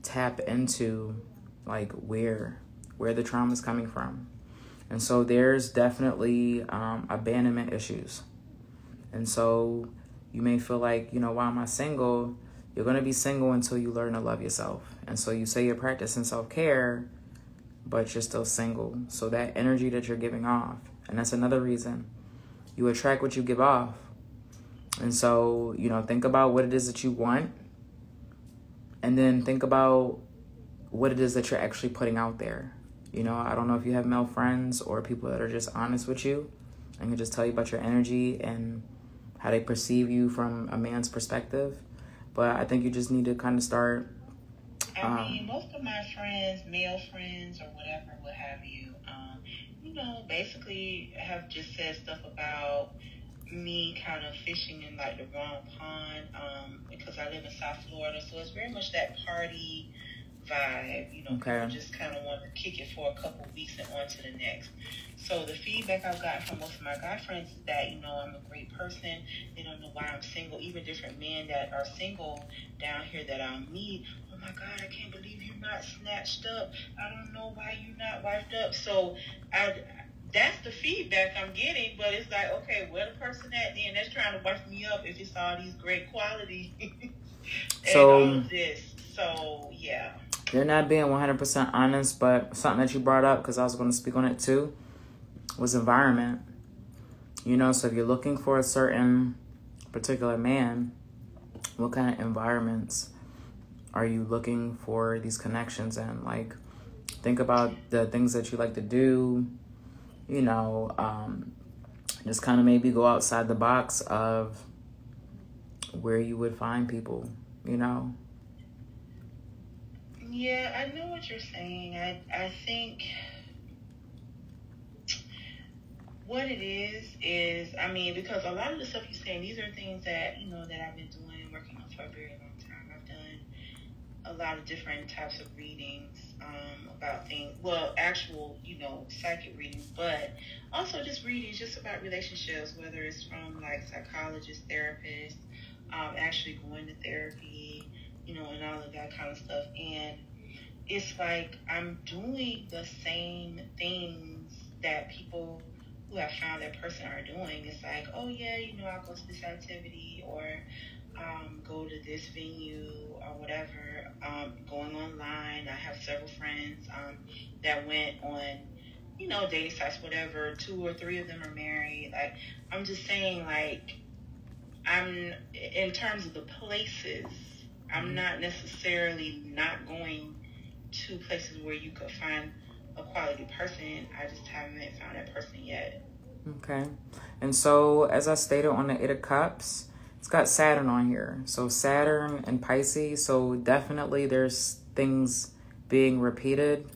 tap into like where the trauma is coming from. And so there's definitely abandonment issues. And so you may feel like, you know, why am I single? You're going to be single until you learn to love yourself. And so you say you're practicing self-care, but you're still single. So that energy that you're giving off, and that's another reason you attract what you give off. And so, you know, think about what it is that you want, and then think about what it is that you're actually putting out there. You know, I don't know if you have male friends or people that are just honest with you and can just tell you about your energy and how they perceive you from a man's perspective. But I think you just need to kind of start. I mean, most of my friends, male friends or whatever, what have you, you know, basically have just said stuff about me kind of fishing in like the wrong pond, because I live in South Florida, so it's very much that party vibe, you know. Okay. People just kind of want to kick it for a couple of weeks and on to the next. So the feedback I've gotten from most of my guy friends is that, you know, I'm a great person. They don't know why I'm single. Even different men that are single down here that I'll meet, oh my God, I can't believe you're not snatched up. I don't know why you're not wiped up. So that's the feedback I'm getting, but it's like, okay, where the person at then that's trying to wipe me up if it's all these great qualities and all of this. So, yeah. You're not being 100% honest, but something that you brought up, because I was going to speak on it too, was environment. You know, so if you're looking for a certain particular man, what kind of environments are you looking for these connections in? Like, think about the things that you like to do, you know, just kind of maybe go outside the box of where you would find people, you know? Yeah, I know what you're saying. I think what it is, I mean, because a lot of the stuff you're saying, these are things that, you know, that I've been doing, working on for a very long time. I've done a lot of different types of readings about things, well, actual, you know, psychic readings, but also just readings just about relationships, whether it's from like psychologists, therapists, actually going to therapy, you know, and all of that kind of stuff. And it's like I'm doing the same things that people who have found their person are doing. It's like, oh yeah, you know, I'll go to this activity or go to this venue or whatever. Going online, I have several friends that went on, you know, dating sites, whatever. 2 or 3 of them are married. Like, I'm just saying, like, I'm in terms of the places, I'm not necessarily not going to places where you could find a quality person. I just haven't found that person yet. Okay. And so, as I stated on the 8 of Cups, it's got Saturn on here. So Saturn and Pisces. So definitely there's things being repeated.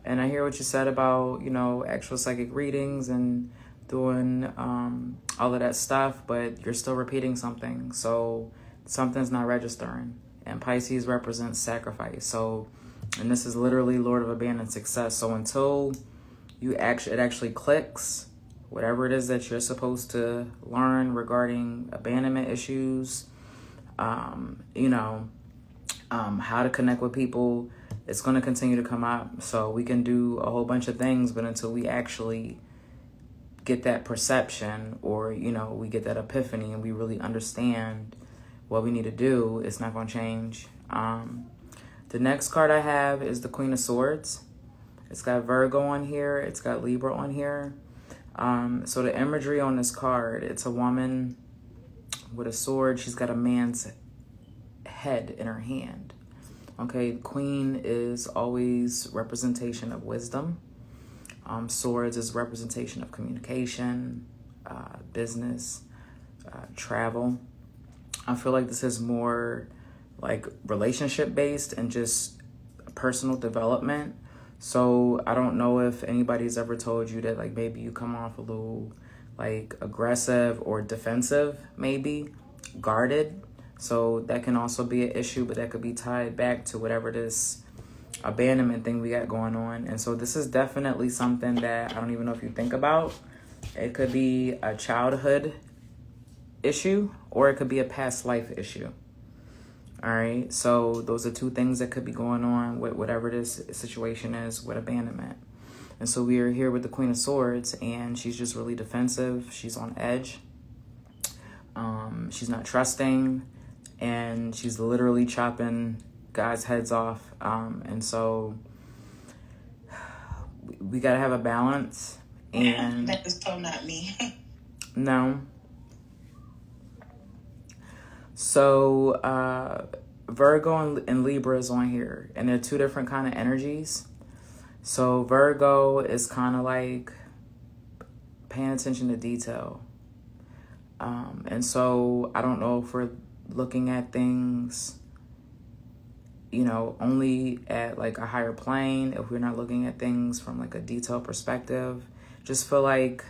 And I hear what you said about, you know, actual psychic readings and doing all of that stuff, but you're still repeating something. So something's not registering. And Pisces represents sacrifice. So, and this is literally Lord of Abandoned Success. So until it actually clicks, whatever it is that you're supposed to learn regarding abandonment issues, you know, how to connect with people, it's going to continue to come up. So we can do a whole bunch of things, but until we actually get that perception or, you know, we get that epiphany and we really understand what we need to do, it's not going to change. The next card I have is the Queen of Swords. It's got Virgo on here. It's got Libra on here. So the imagery on this card, it's a woman with a sword. She's got a man's head in her hand. Okay, Queen is always representation of wisdom. Swords is representation of communication, business, travel. I feel like this is more like relationship based and just personal development. So I don't know if anybody's ever told you that like maybe you come off a little like aggressive or defensive, maybe guarded. So that can also be an issue, but that could be tied back to whatever this abandonment thing we got going on. And so this is definitely something that I don't even know if you think about. It could be a childhood issue or it could be a past life issue. All right. So those are two things that could be going on with whatever this situation is with abandonment. And so we are here with the Queen of Swords, and she's just really defensive. She's on edge. She's not trusting, and she's literally chopping guys' heads off. And so we got to have a balance. And that is so not me. No. So Virgo and Libra is on here, and they're two different kind of energies. So Virgo is kind of like paying attention to detail. And so I don't know if we're looking at things, you know, only at like a higher plane, if we're not looking at things from like a detailed perspective. Just feel like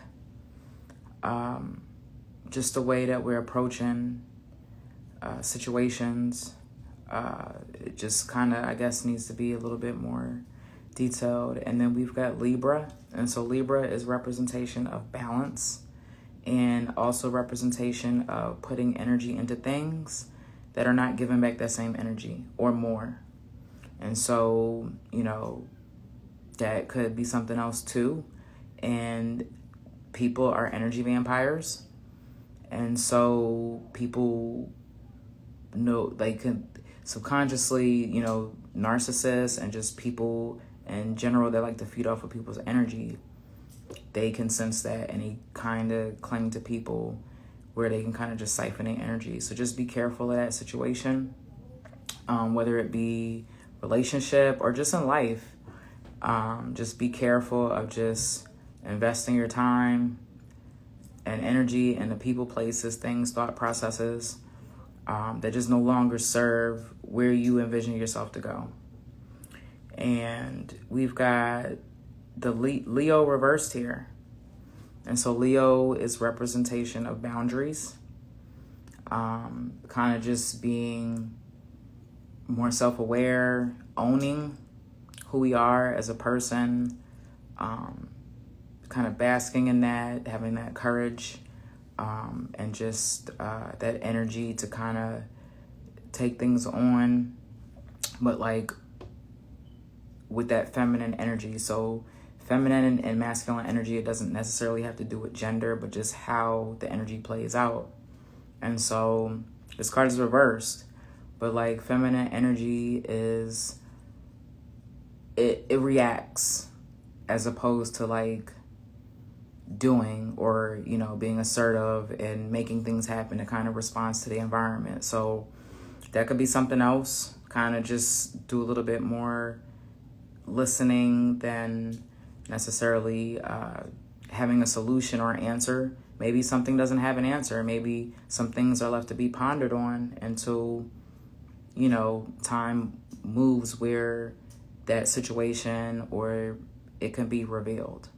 just the way that we're approaching situations, it just kind of, I guess, needs to be a little bit more detailed. And then we've got Libra. And so Libra is representation of balance, and also representation of putting energy into things that are not giving back that same energy or more. And so, you know, that could be something else too. And people are energy vampires. And so people know, they can subconsciously, you know, narcissists and just people in general that like to feed off of people's energy, they can sense that, and they kind of cling to people where they can kind of just siphon their energy. So just be careful of that situation, whether it be relationship or just in life. Just be careful of just investing your time and energy in the people, places, things, thought processes that just no longer serve where you envision yourself to go. And we've got the Leo reversed here. And so Leo is representation of boundaries, kind of just being more self-aware, owning who we are as a person, kind of basking in that, having that courage, and just that energy to kind of take things on, but like with that feminine energy. So feminine and masculine energy, it doesn't necessarily have to do with gender, but just how the energy plays out. And so this card is reversed, but like feminine energy is, it reacts as opposed to like doing or, you know, being assertive and making things happen. It kind of responds to the environment. So that could be something else. Kind of just do a little bit more listening than necessarily having a solution or an answer. Maybe something doesn't have an answer. Maybe some things are left to be pondered on until, you know, time moves where that situation or it can be revealed.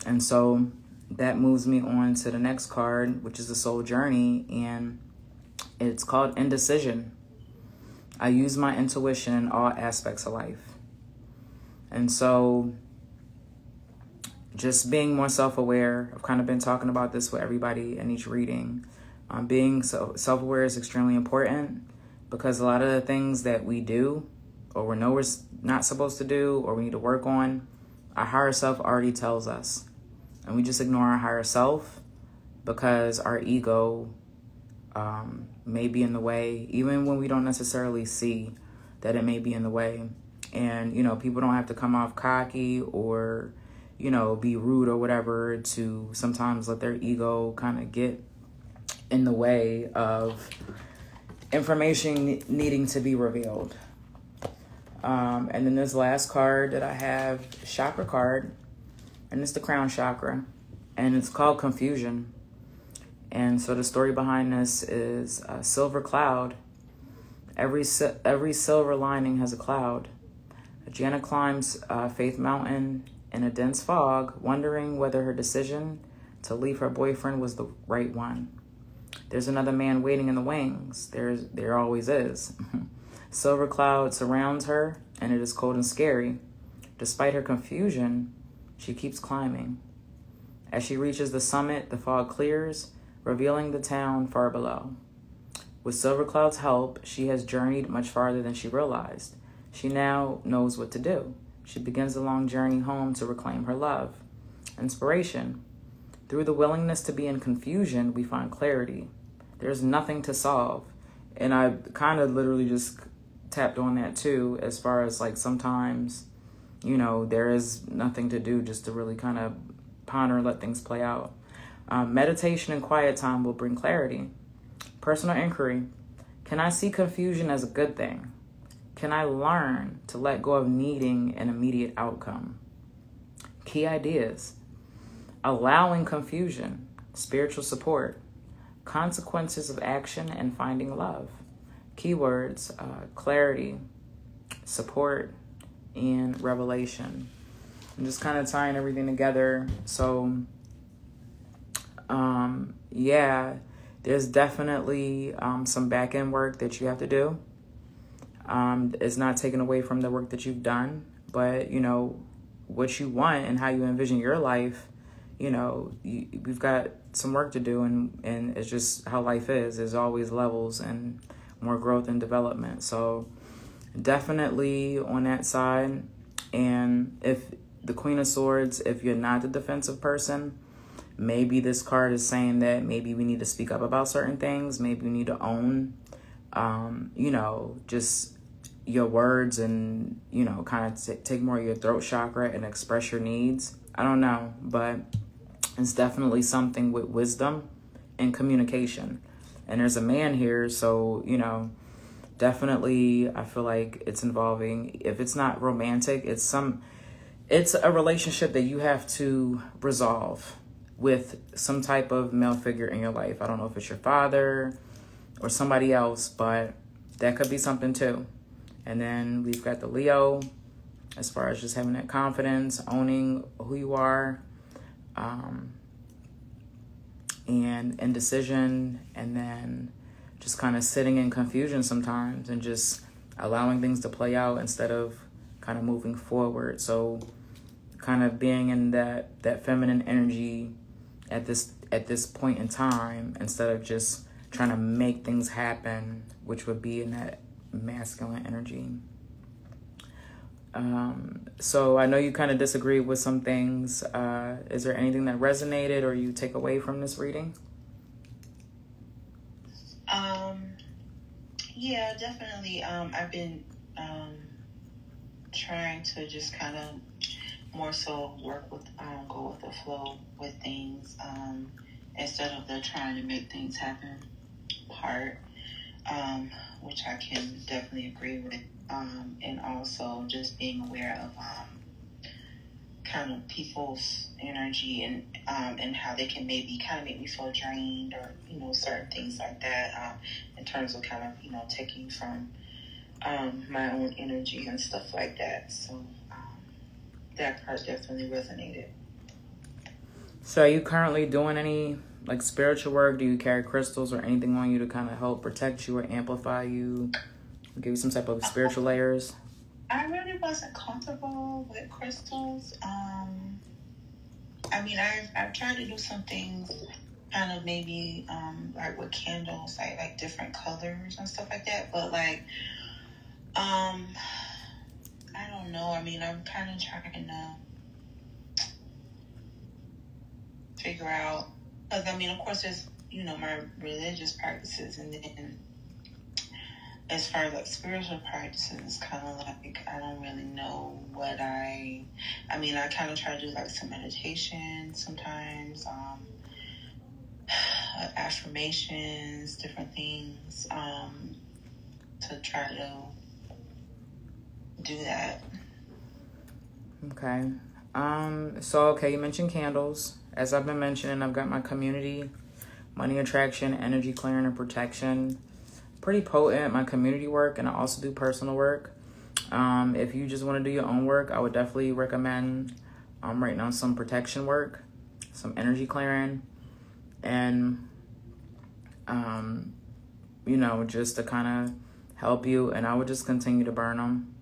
And so that moves me on to the next card, which is the Soul Journey, and it's called Indecision. I use my intuition in all aspects of life. And so just being more self-aware, I've kind of been talking about this with everybody in each reading. Being self-aware is extremely important, because a lot of the things that we do or we know we're not supposed to do or we need to work on, our higher self already tells us. And we just ignore our higher self because our ego may be in the way, even when we don't necessarily see that it may be in the way. And, you know, people don't have to come off cocky or, you know, be rude or whatever to sometimes let their ego kind of get in the way of information needing to be revealed. And then this last card that I have, Chakra Card, and it's the Crown Chakra, and it's called Confusion. And so the story behind this is a silver cloud. Every silver lining has a cloud. Jana climbs Faith Mountain in a dense fog, wondering whether her decision to leave her boyfriend was the right one. There's another man waiting in the wings. There always is. Silver cloud surrounds her, and it is cold and scary. Despite her confusion, she keeps climbing. As she reaches the summit, the fog clears, revealing the town far below. With Silver Cloud's help, she has journeyed much farther than she realized. She now knows what to do. She begins the long journey home to reclaim her love. Inspiration. Through the willingness to be in confusion, we find clarity. There's nothing to solve. And I kind of literally just tapped on that too, as far as like sometimes, you know, there is nothing to do, just to really kind of ponder and let things play out. Meditation and quiet time will bring clarity. Personal inquiry. Can I see confusion as a good thing? Can I learn to let go of needing an immediate outcome? Key ideas. Allowing confusion, spiritual support, consequences of action, and finding love. Keywords, clarity, support, and revelation. I'm just kind of tying everything together. So, yeah, there's definitely some back-end work that you have to do. It's not taken away from the work that you've done, but, you know, what you want and how you envision your life, you know, we've got some work to do, and it's just how life is. There's always levels and more growth and development. So definitely on that side. And if the Queen of Swords, if you're not the defensive person, maybe this card is saying that maybe we need to speak up about certain things. Maybe we need to own, you know, just your words and, you know, kind of take more of your throat chakra and express your needs. I don't know, but it's definitely something with wisdom and communication. And there's a man here, so, you know, definitely I feel like it's involving, if it's not romantic, it's a relationship that you have to resolve with some type of male figure in your life. I don't know if it's your father or somebody else, but that could be something too. And then we've got the Leo, as far as just having that confidence, owning who you are, and indecision, and then just kind of sitting in confusion sometimes and just allowing things to play out instead of kind of moving forward. So kind of being in that feminine energy at this point in time, instead of just trying to make things happen, which would be in that masculine energy. So I know you kind of disagree with some things. Is there anything that resonated or you take away from this reading? Yeah, definitely. I've been trying to just kind of more so work with, go with the flow with things, instead of the trying to make things happen part, which I can definitely agree with. And also just being aware of kind of people's energy and how they can maybe kind of make me feel drained, or, you know, certain things like that, in terms of kind of, you know, taking from my own energy and stuff like that. So that part definitely resonated. So are you currently doing any like spiritual work? Do you carry crystals or anything on you to kind of help protect you or amplify you? Give you some type of spiritual layers? I really wasn't comfortable with crystals. I mean, I've tried to do some things kind of maybe like with candles, like different colors and stuff like that. But like, I don't know. I mean, I'm kind of trying to figure out, because I mean, of course, there's, you know, my religious practices, and then as far as like spiritual practices, kind of like I don't really know what I mean, I kind of try to do like some meditation sometimes, affirmations, different things, to try to do that. Okay. Okay, you mentioned candles. As I've been mentioning, I've got my community, money attraction, energy clearing, and protection. Pretty potent, my community work, and I also do personal work. If you just want to do your own work, I would definitely recommend right now some protection work, some energy clearing, and you know, just to kind of help you. And I would just continue to burn them.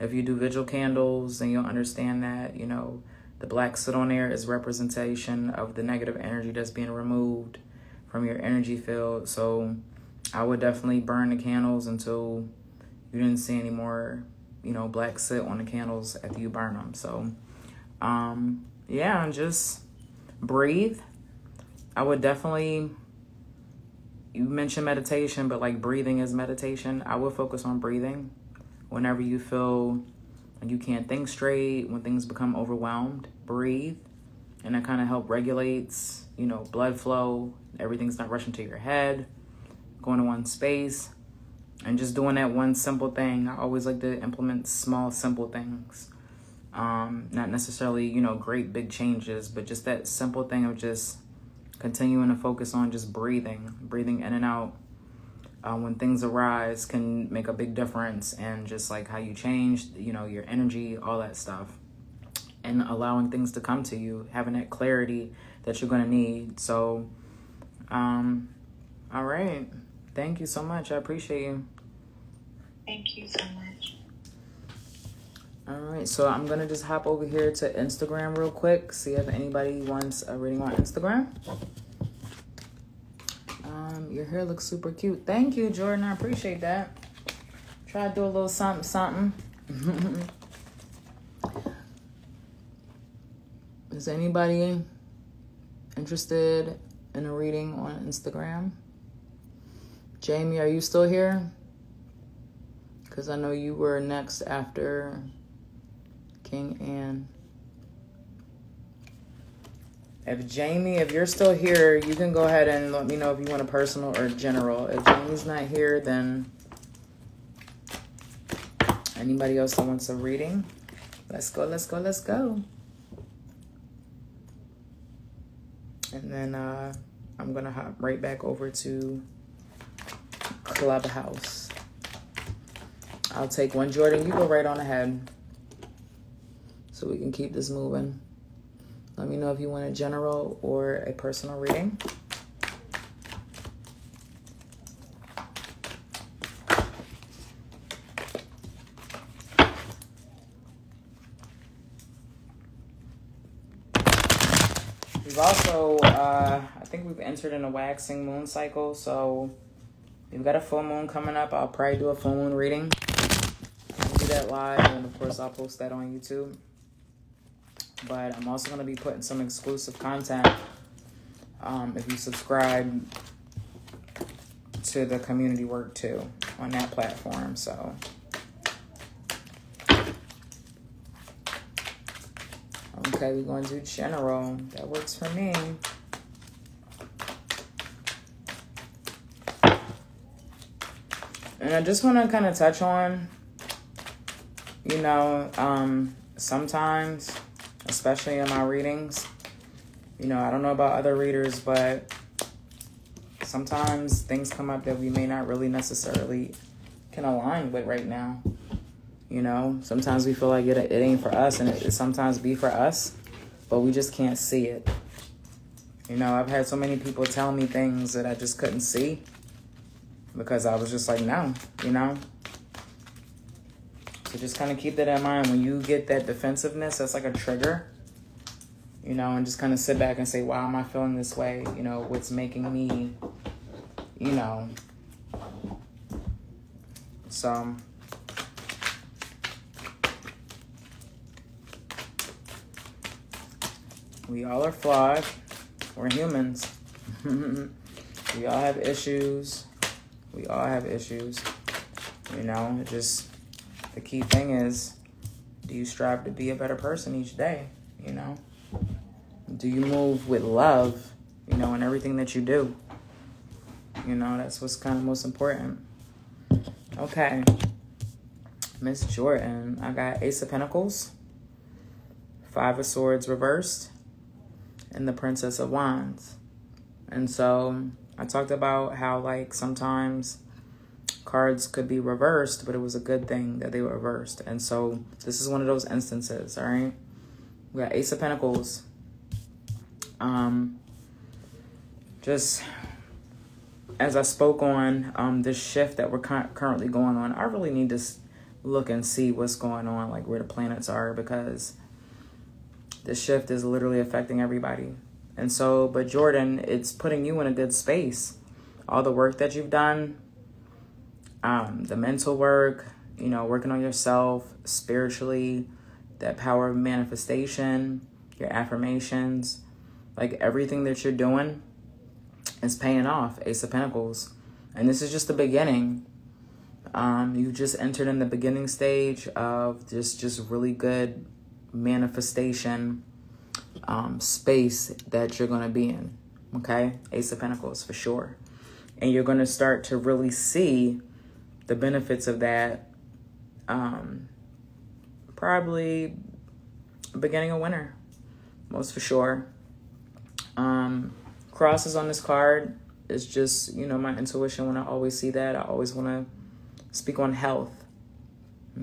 If you do vigil candles, then you'll understand that, you know, the black soot on there is representation of the negative energy that's being removed from your energy field. So I would definitely burn the candles until you didn't see any more, you know, black soot on the candles after you burn them. So, yeah, and just breathe. I would definitely, you mentioned meditation, but like breathing is meditation. I would focus on breathing whenever you feel like you can't think straight, when things become overwhelmed. Breathe, and that kind of help regulates, you know, blood flow. Everything's not rushing to your head, going to one space, and just doing that one simple thing. I always like to implement small, simple things. Not necessarily, you know, great big changes, but just that simple thing of just continuing to focus on just breathing in and out. When things arise can make a big difference, and just like how you change, you know, your energy, all that stuff, and allowing things to come to you, having that clarity that you're going to need. So, all right. Thank you so much. I appreciate you. Thank you so much. All right. So I'm going to just hop over here to Instagram real quick. See if anybody wants a reading on Instagram. Your hair looks super cute. Thank you, Jordan. I appreciate that. Try to do a little something. Is anybody interested in a reading on Instagram? Jamie, are you still here? Because I know you were next after King Ann. If you're still here, you can go ahead and let me know if you want a personal or general. If Jamie's not here, then anybody else that wants a reading? Let's go. And then I'm going to hop right back over to Clubhouse. I'll take one. Jordan, you go right on ahead so we can keep this moving. Let me know if you want a general or a personal reading. We've also, I think we've entered in a waxing moon cycle. So we've got a full moon coming up. I'll probably do a full moon reading. I'll do that live, and of course I'll post that on YouTube. But I'm also going to be putting some exclusive content if you subscribe to the community work too on that platform. So okay, we're going to do general. That works for me. And I just want to kind of touch on, you know, sometimes, especially in my readings, you know, I don't know about other readers, but sometimes things come up that we may not really necessarily can align with right now. You know, sometimes we feel like it ain't for us, and it sometimes be for us, but we just can't see it. You know, I've had so many people tell me things that I just couldn't see because I was just like, no, you know. So just kind of keep that in mind. When you get that defensiveness, that's like a trigger, you know, and just kind of sit back and say, why am I feeling this way? You know, what's making me, you know. So we all are flawed. We're humans. We all have issues. You know, just the key thing is, do you strive to be a better person each day? You know, do you move with love, you know, in everything that you do? You know, that's what's kind of most important. Okay, Miss Jordan, I got Ace of Pentacles, Five of Swords reversed, and the Princess of Wands. And so I talked about how, like, sometimes cards could be reversed, but it was a good thing that they were reversed. And so this is one of those instances, all right? We got Ace of Pentacles. Just as I spoke on this shift that we're currently going on, I really need to look and see what's going on, like where the planets are, because this shift is literally affecting everybody. And so, but Jordan, it's putting you in a good space. all the work that you've done, the mental work, you know, working on yourself spiritually, that power of manifestation, your affirmations, like everything that you're doing is paying off. Ace of Pentacles. And this is just the beginning. You just entered in the beginning stage of just really good manifestation space that you're going to be in. Okay? Ace of Pentacles for sure. And you're going to start to really see the benefits of that probably beginning of winter, most for sure. Crosses on this card is just, you know, my intuition when I always see that. I always want to speak on health.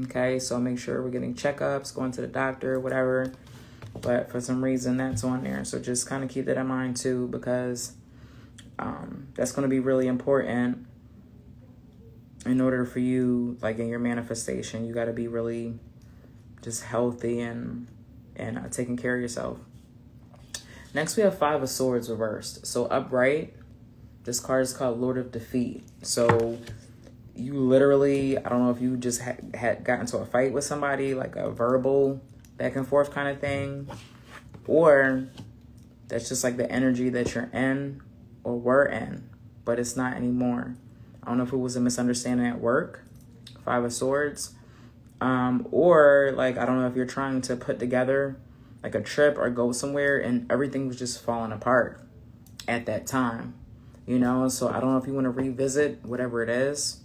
Okay, so make sure we're getting checkups, going to the doctor, whatever. But for some reason, that's on there. So just kind of keep that in mind too, because that's going to be really important in order for you, like in your manifestation. You got to be really just healthy and taking care of yourself. Next, we have Five of Swords reversed. So upright, this card is called Lord of Defeat. So you literally, I don't know if you just had got into a fight with somebody, like a verbal back and forth kind of thing, or that's just like the energy that you're in or were in, but it's not anymore. I don't know if it was a misunderstanding at work, Five of Swords, or like, I don't know if you're trying to put together like a trip or go somewhere and everything was just falling apart at that time, you know? So I don't know if you want to revisit whatever it is.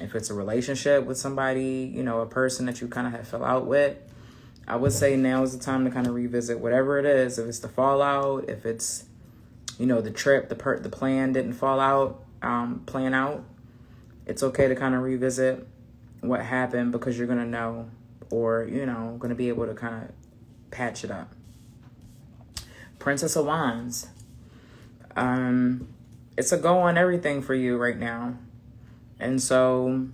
If it's a relationship with somebody, you know, a person that you kind of have fell out with, I would say now is the time to kind of revisit whatever it is. If it's the fallout, if it's, you know, the trip, the plan didn't fall out, plan out, it's okay to kind of revisit what happened, because you're going to know, or, you know, going to be able to kind of patch it up. Princess of Wands. It's a go on everything for you right now. And so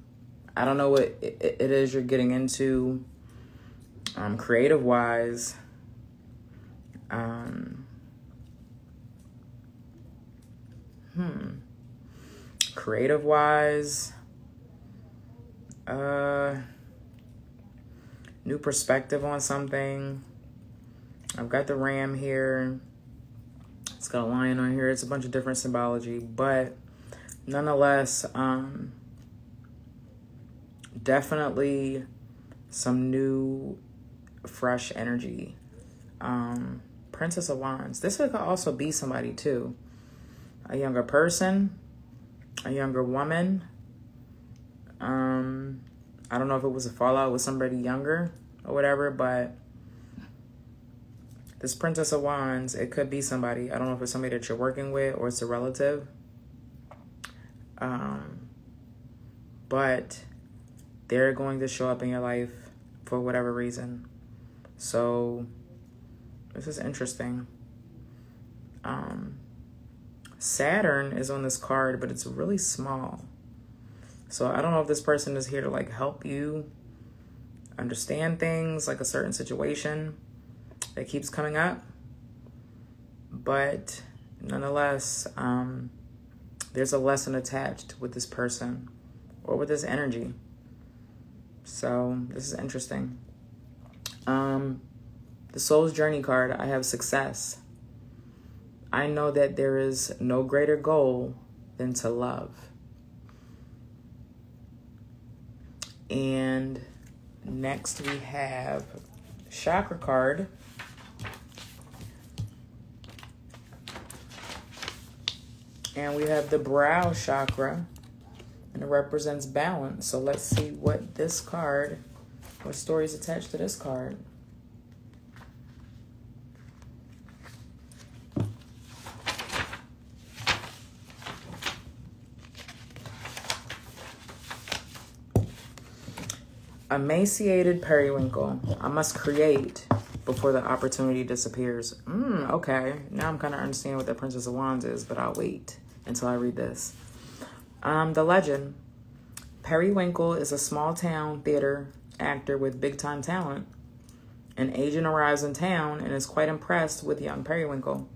I don't know what it is you're getting into creative wise. Creative wise. New perspective on something. I've got the ram here. It's got a lion on here. It's a bunch of different symbology, but nonetheless, definitely some new, fresh energy. Princess of Wands. This could also be somebody too. A younger person, a younger woman. I don't know if it was a fallout with somebody younger or whatever, but this Princess of Wands, it could be somebody. I don't know if it's somebody that you're working with or it's a relative. But they're going to show up in your life for whatever reason. So this is interesting. Saturn is on this card, but it's really small. So I don't know if this person is here to like help you understand things, like a certain situation that keeps coming up. But nonetheless, there's a lesson attached with this person or with this energy. So this is interesting. The Soul's Journey card, I have success. I know that there is no greater goal than to love. And next we have Chakra Card. And we have the Brow Chakra, and it represents balance. So let's see what this card, what story is attached to this card. Emaciated periwinkle. I must create before the opportunity disappears. Okay. Now I'm kind of understanding what the Princess of Wands is, but I'll wait until I read this. The legend. Periwinkle is a small town theater actor with big time talent. An agent arrives in town and is quite impressed with young Periwinkle.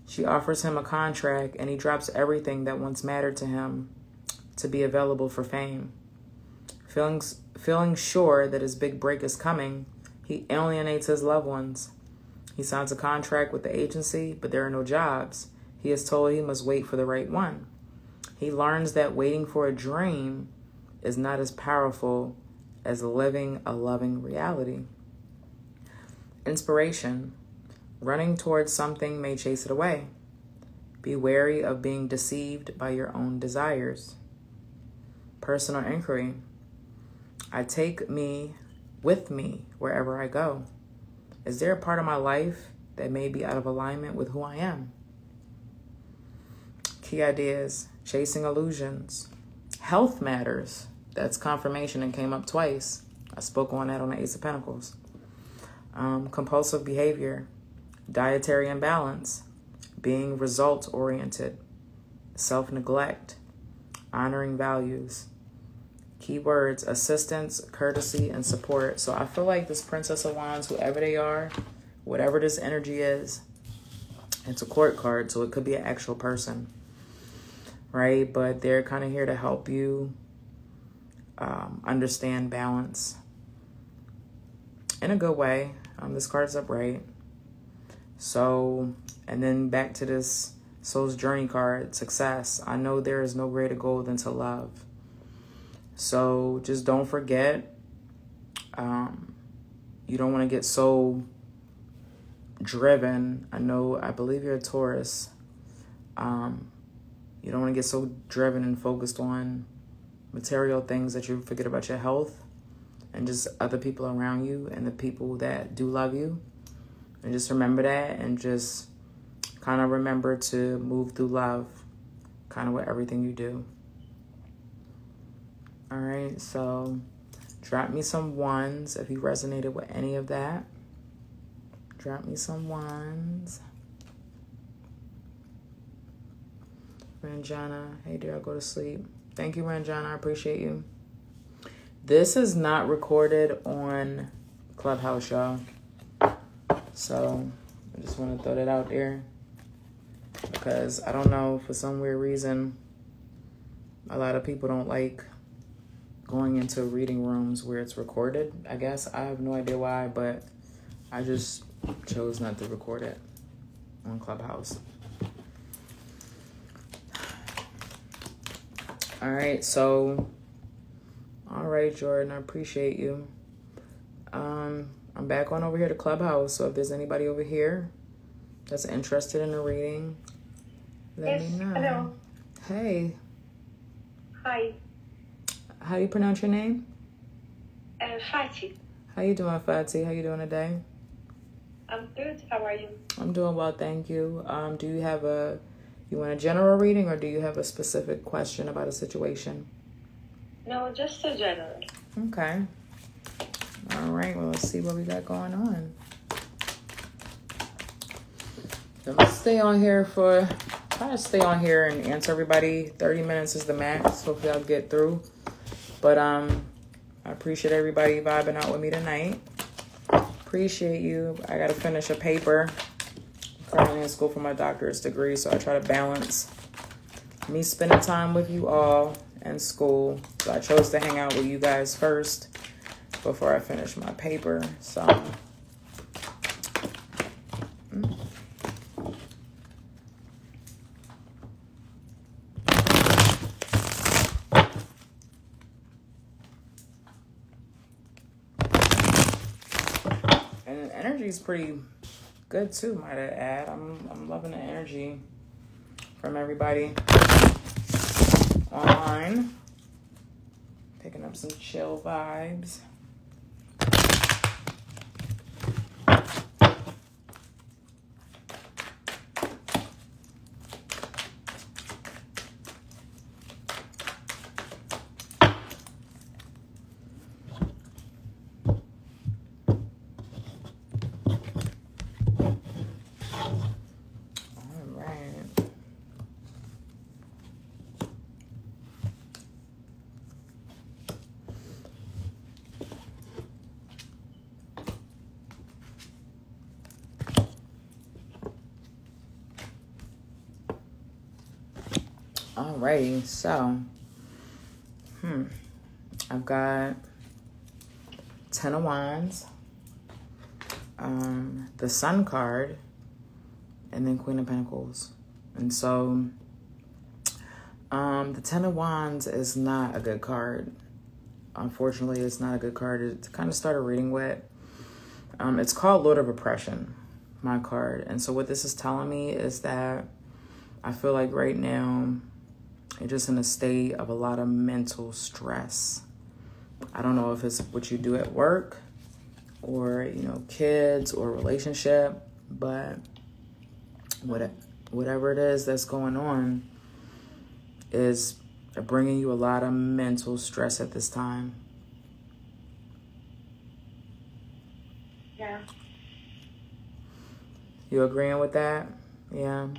She offers him a contract, and he drops everything that once mattered to him to be available for fame. Feeling sure that his big break is coming, he alienates his loved ones. He signs a contract with the agency, but there are no jobs. He is told he must wait for the right one. He learns that waiting for a dream is not as powerful as living a loving reality. Inspiration. Running towards something may chase it away. Be wary of being deceived by your own desires. Personal inquiry. I take me with me wherever I go. Is there a part of my life that may be out of alignment with who I am? Key ideas. Chasing illusions. Health matters. That's confirmation and came up twice. I spoke on that on the Ace of Pentacles. Compulsive behavior. Dietary imbalance. Being result-oriented. Self-neglect. Honoring values. Keywords: assistance, courtesy, and support. So I feel like this Princess of Wands, whoever they are, whatever this energy is, it's a court card, so it could be an actual person, right? But they're kind of here to help you understand balance in a good way. This card's upright. So, and then back to this Soul's Journey card, success. I know there is no greater goal than to love. So just don't forget, you don't want to get so driven. I believe you're a Taurus. You don't want to get so driven and focused on material things that you forget about your health and just other people around you and the people that do love you. And just remember that, and just kind of remember to move through love kind of with everything you do. All right, so drop me some ones if you resonated with any of that. Drop me some ones. Ranjana, hey dear, I'll go to sleep. Thank you, Ranjana, I appreciate you. This is not recorded on Clubhouse, y'all. So I just want to throw that out there, because I don't know, for some weird reason, a lot of people don't like going into reading rooms where it's recorded. I guess I have no idea why, but I just chose not to record it on Clubhouse. All right, so all right, Jordan, I appreciate you. I'm back on over here to Clubhouse, so if there's anybody over here that's interested in a reading, let me know. Hello. Hey. Hi. How do you pronounce your name? Fati. How you doing, Fati? How you doing today? I'm good. How are you? I'm doing well, thank you. Do you have you want a general reading, or do you have a specific question about a situation? No, just a general. Okay. All right, well, let's see what we got going on. I'm gonna try to stay on here and answer everybody. 30 minutes is the max. Hopefully I'll get through. But I appreciate everybody vibing out with me tonight. Appreciate you. I gotta finish a paper. I'm currently in school for my doctorate degree, so I try to balance me spending time with you all and school. So I chose to hang out with you guys first before I finish my paper. So and the energy is pretty good too, might I add. I'm loving the energy from everybody online. Picking up some chill vibes. Alrighty, so I've got 10 of Wands, the Sun card, and then Queen of Pentacles. And so the 10 of Wands is not a good card. Unfortunately, it's not a good card to kind of start a reading with. It's called Lord of Oppression, my card. And so what this is telling me is that I feel like right now you're just in a state of a lot of mental stress. I don't know if it's what you do at work or, you know, kids or relationship, but whatever it is that's going on is bringing you a lot of mental stress at this time. Yeah. You agreeing with that? Yeah.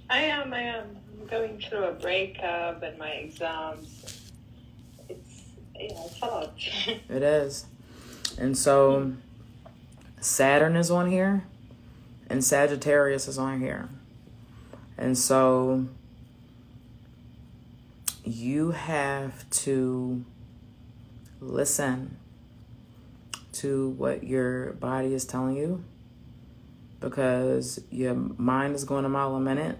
I am. I'm going through a breakup and my exams. It's a lot. It is. And so Saturn is on here and Sagittarius is on here. And so you have to listen to what your body is telling you, because your mind is going a mile a minute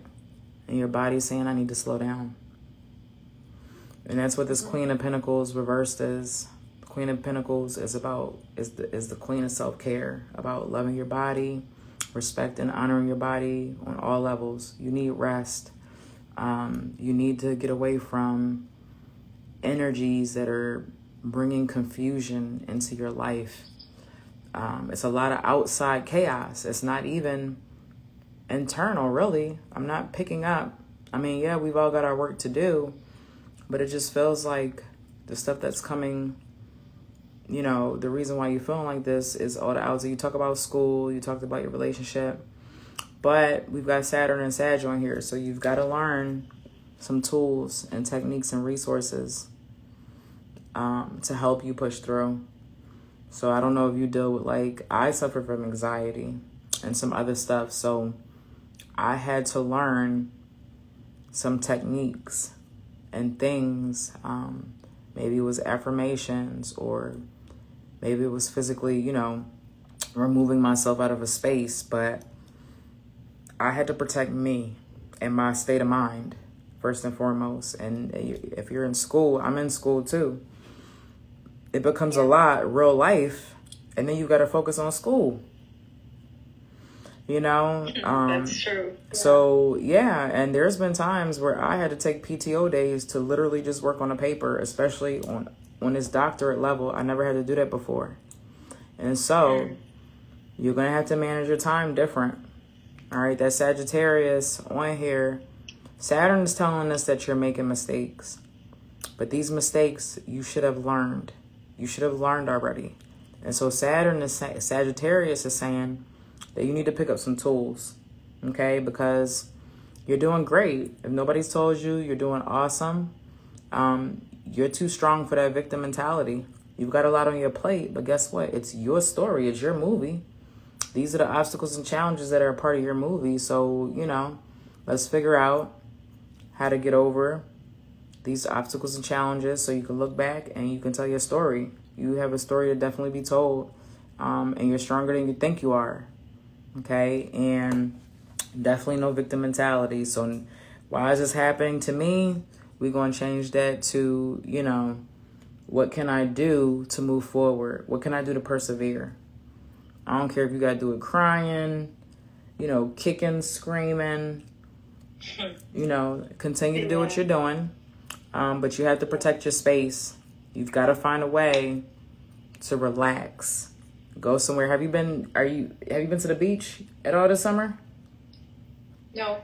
and your body's saying, I need to slow down. And that's what this Queen of Pentacles reversed is. The Queen of Pentacles is the queen of self-care, about loving your body, respect and honoring your body on all levels. You need rest. You need to get away from energies that are bringing confusion into your life. It's a lot of outside chaos. It's not even internal, really. I'm not picking up. I mean, yeah, we've all got our work to do, but it just feels like the stuff that's coming, you know, the reason why you're feeling like this is all the outside. You talk about school, you talked about your relationship, but we've got Saturn and Sag on here, so you've got to learn some tools and techniques and resources to help you push through. So I don't know if you deal with, like, I suffer from anxiety and some other stuff. So I had to learn some techniques and things. Maybe it was affirmations, or maybe it was physically, you know, removing myself out of a space. But I had to protect me and my state of mind first and foremost. And if you're in school, I'm in school too. It becomes a lot real life, and then you got to focus on school. You know? That's true. Yeah. So, yeah, and there's been times where I had to take PTO days to literally just work on a paper, especially on this doctorate level. I never had to do that before. And so you're going to have to manage your time different. All right, that Sagittarius on here, Saturn is telling us that you're making mistakes. But these mistakes you should have learned. You should have learned already. And so Sagittarius is saying that you need to pick up some tools, okay? Because you're doing great. If nobody's told you, you're doing awesome. You're too strong for that victim mentality. You've got a lot on your plate, but guess what? It's your story. It's your movie. These are the obstacles and challenges that are a part of your movie. So, you know, let's figure out how to get over these obstacles and challenges so you can look back and you can tell your story. You have a story to definitely be told, and you're stronger than you think you are, okay? And definitely no victim mentality. So why is this happening to me? We're going to change that to, you know, what can I do to move forward? What can I do to persevere? I don't care if you got to do it crying, you know, kicking, screaming, you know, continue to do what you're doing. But you have to protect your space. You've got to find a way to relax. Go somewhere. Have you been to the beach at all this summer? No.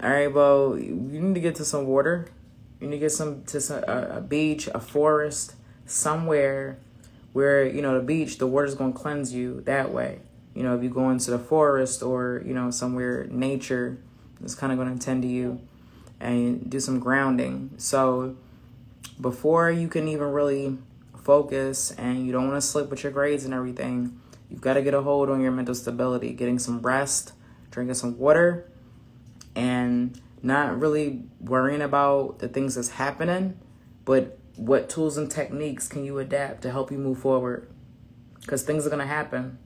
All right, well, you need to get to some water. You need to get a beach, a forest, somewhere where, you know, the beach, the water's going to cleanse you that way. You know, if you go into the forest or, you know, somewhere nature is kind of going to tend to you, and do some grounding. So before you can even really focus, and you don't want to slip with your grades and everything, you've got to get a hold on your mental stability, getting some rest, drinking some water, and not really worrying about the things that's happening, but what tools and techniques can you adapt to help you move forward? Because things are going to happen.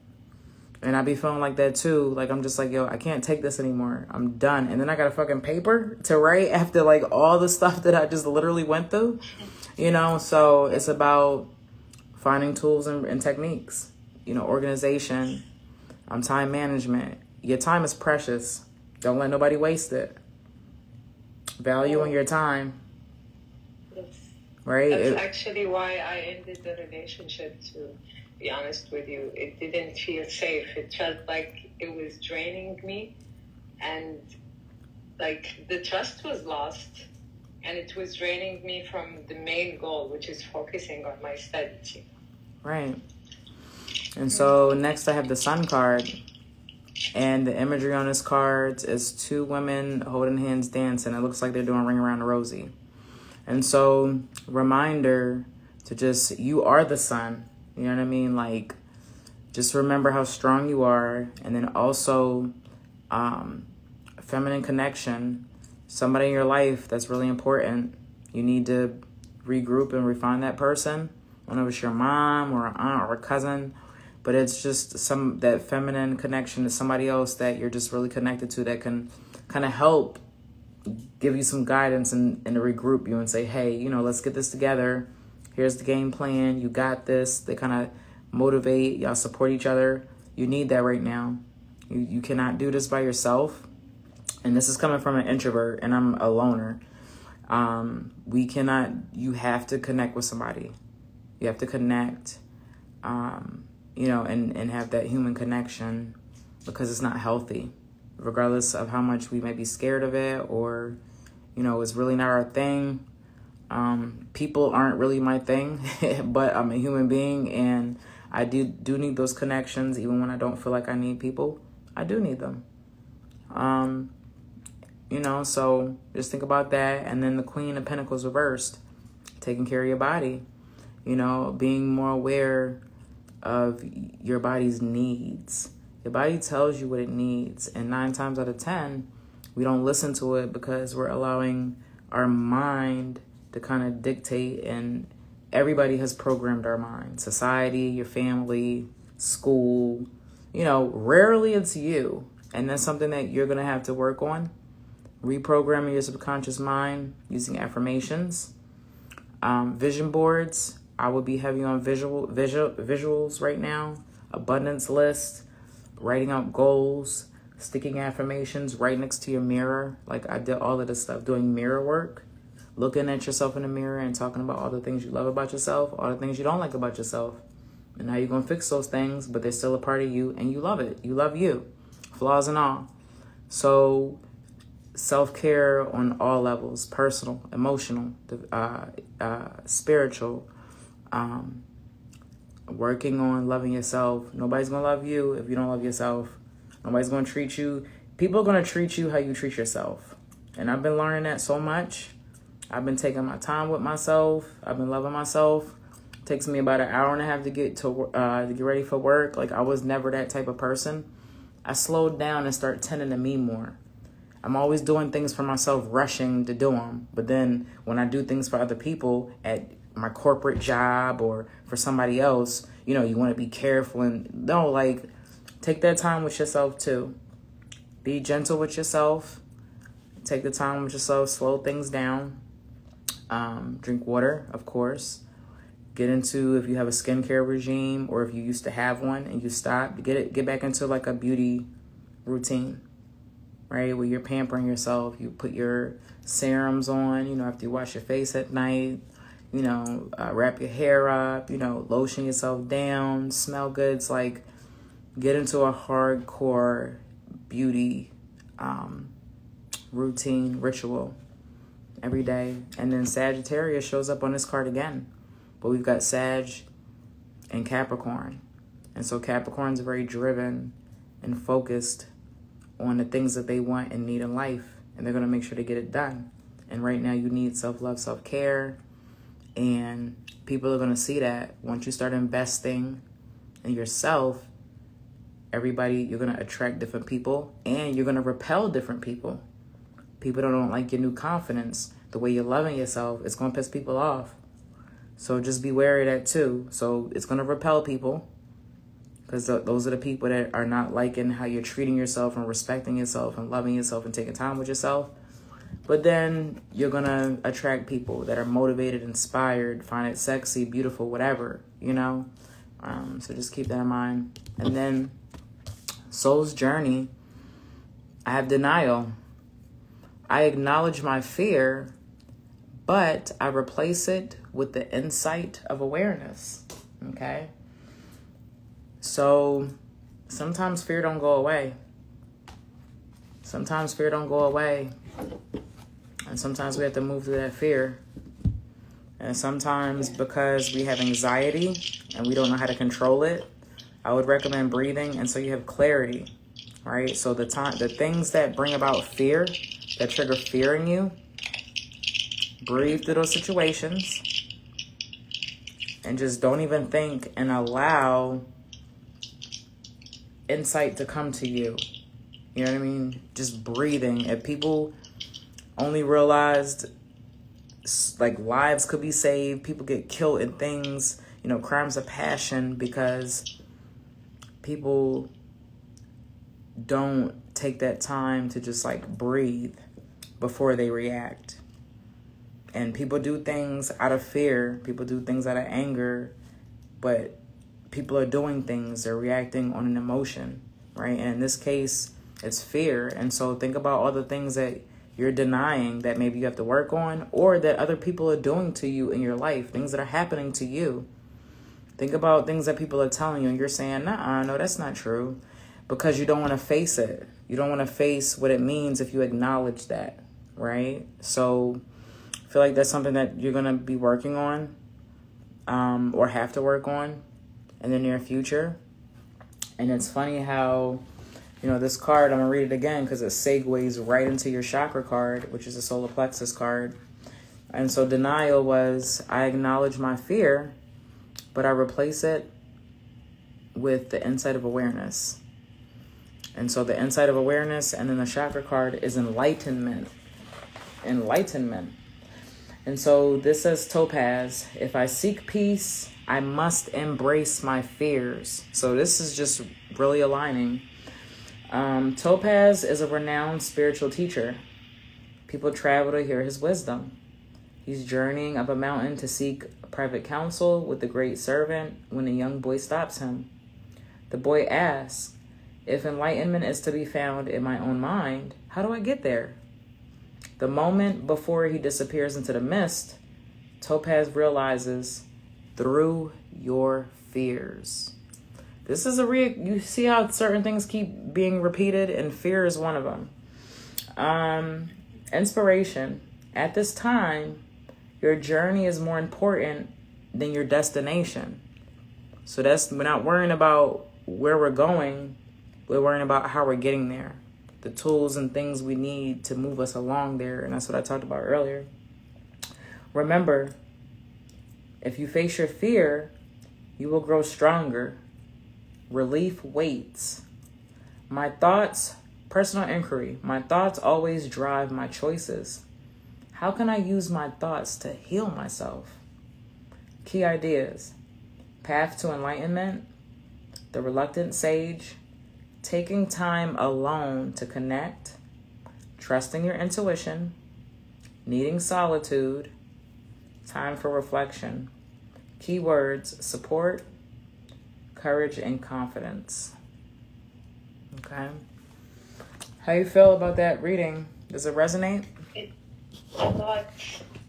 And I be feeling like that too. Like, I'm just like, yo, I can't take this anymore. I'm done. And then I got a fucking paper to write after like all the stuff that I just literally went through, you know? So it's about finding tools and techniques, you know, organization, time management. Your time is precious. Don't let nobody waste it. Value in your time. Yes. Right? That's actually why I ended the relationship, to be honest with you. It didn't feel safe. It felt like it was draining me, and like the trust was lost, and it was draining me from the main goal, which is focusing on my studies. Right. And so next I have the Sun card. And the imagery on this card is two women holding hands dancing. It looks like they're doing Ring Around the Rosie. And so, reminder to just, you are the sun. You know what I mean? Like, just remember how strong you are. And then also, feminine connection. Somebody in your life that's really important. You need to regroup and refine that person. I don't know if it's your mom or an aunt or a cousin. But it's just that feminine connection to somebody else that you're just really connected to that can kind of help give you some guidance and to regroup you and say, hey, you know, let's get this together. Here's the game plan. You got this. They kind of motivate. Y'all support each other. You need that right now. You cannot do this by yourself. And this is coming from an introvert, and I'm a loner. You have to connect with somebody. You have to connect. You know, and have that human connection, because it's not healthy, regardless of how much we may be scared of it, or, you know, it's really not our thing. People aren't really my thing, but I'm a human being, and I do need those connections. Even when I don't feel like I need people, I do need them. You know, so just think about that. And then the Queen of Pentacles reversed, taking care of your body, you know, being more aware of your body's needs. Your body tells you what it needs, and 9 times out of 10 we don't listen to it because we're allowing our mind to kind of dictate. And everybody has programmed our mind. Society, your family, school, you know, rarely it's you. And that's something that you're going to have to work on. Reprogramming your subconscious mind using affirmations. Vision boards. I would be heavy on visuals right now. Abundance list, writing out goals, sticking affirmations right next to your mirror. Like, I did all of this stuff, doing mirror work, looking at yourself in the mirror and talking about all the things you love about yourself, all the things you don't like about yourself, and how you're going to fix those things, but they're still a part of you, and you love it. You love you, flaws and all. So self-care on all levels: personal, emotional, spiritual, working on loving yourself. Nobody's going to love you if you don't love yourself. Nobody's going to treat you. People are going to treat you how you treat yourself. And I've been learning that so much. I've been taking my time with myself. I've been loving myself. It takes me about an hour and a half to get ready for work. Like, I was never that type of person. I slowed down and start tending to me more. I'm always doing things for myself, rushing to do them. But then when I do things for other people at my corporate job or for somebody else, you know, you want to be careful. And no, like, take that time with yourself too. Be gentle with yourself. Take the time with yourself. Slow things down. Drink water, of course. Get into, if you have a skincare regime, or if you used to have one and you stopped, get back into like a beauty routine, right? Where you're pampering yourself. You put your serums on, you know, after you wash your face at night, you know, wrap your hair up, you know, lotion yourself down, smell good. It's like, get into a hardcore beauty routine, ritual every day. And then Sagittarius shows up on this card again. But we've got Sag and Capricorn. And so Capricorn's very driven and focused on the things that they want and need in life. And they're going to make sure to get it done. And right now you need self-love, self-care. And people are going to see that. Once you start investing in yourself, you're going to attract different people. And you're going to repel different people. People don't like your new confidence. The way you're loving yourself, it's going to piss people off. So just be wary of that too. So it's going to repel people, because those are the people that are not liking how you're treating yourself and respecting yourself and loving yourself and taking time with yourself. But then you're going to attract people that are motivated, inspired, find it sexy, beautiful, whatever, you know. So just keep that in mind. And then soul's journey, I have denial. I acknowledge my fear, but I replace it with the insight of awareness. Okay? So sometimes fear don't go away. Sometimes fear don't go away. And sometimes we have to move through that fear. And sometimes because we have anxiety and we don't know how to control it, I would recommend breathing, and so you have clarity, right? So the things that bring about fear, that trigger fear in you, breathe through those situations and just don't even think, and allow insight to come to you. You know what I mean? Just breathing. If people only realized like lives could be saved, people get killed in things, you know, crimes of passion, because people don't take that time to just like breathe before they react. And people do things out of fear. People do things out of anger. But people are doing things. They're reacting on an emotion, right? And in this case, it's fear. And so think about all the things that you're denying that maybe you have to work on, or that other people are doing to you in your life, things that are happening to you. Think about things that people are telling you and you're saying, nah, no, that's not true, because you don't want to face it. You don't want to face what it means if you acknowledge that, right? So I feel like that's something that you're going to be working on, or have to work on in the near future. And it's funny how, you know, this card, I'm going to read it again because it segues right into your chakra card, which is a solar plexus card. And so denial was, I acknowledge my fear, but I replace it with the insight of awareness. And so the insight of awareness, and then the chakra card is enlightenment. Enlightenment. And so this says Topaz, if I seek peace, I must embrace my fears. So this is just really aligning. Topaz is a renowned spiritual teacher. People travel to hear his wisdom. He's journeying up a mountain to seek private counsel with the great servant when a young boy stops him. The boy asks, if enlightenment is to be found in my own mind, how do I get there? The moment before he disappears into the mist, Topaz realizes, through your fears. This is you see how certain things keep being repeated, and fear is one of them. Inspiration. At this time, your journey is more important than your destination. So we're not worrying about where we're going. We're worrying about how we're getting there. The tools and things we need to move us along there. And that's what I talked about earlier. Remember, if you face your fear, you will grow stronger. Relief waits. My thoughts, personal inquiry. My thoughts always drive my choices. How can I use my thoughts to heal myself? Key ideas. Path to enlightenment. The reluctant sage. Taking time alone to connect. Trusting your intuition. Needing solitude. Time for reflection. Keywords: support, courage, and confidence. Okay. How you feel about that reading? Does it resonate? A lot,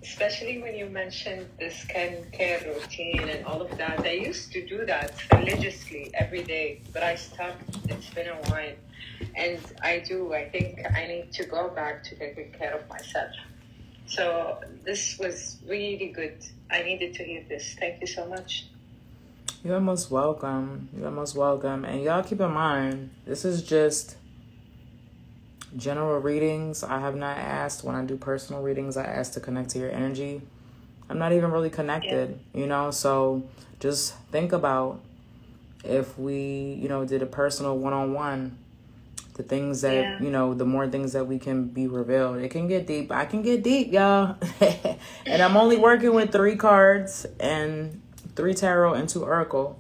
especially when you mentioned the skincare routine and all of that. I used to do that religiously every day, but I stopped. It's been a while. And I think I need to go back to taking care of myself. So this was really good. I needed to hear this. Thank you so much. You're most welcome. You're most welcome. And y'all keep in mind, this is just general readings. I have not asked, when I do personal readings, I ask to connect to your energy. I'm not even really connected, you know? So just think about if we, did a personal one-on-one The things that, you know, the more things that we can be revealed. It can get deep. I can get deep, y'all. And I'm only working with 3 cards and 3 tarot and 2 oracle.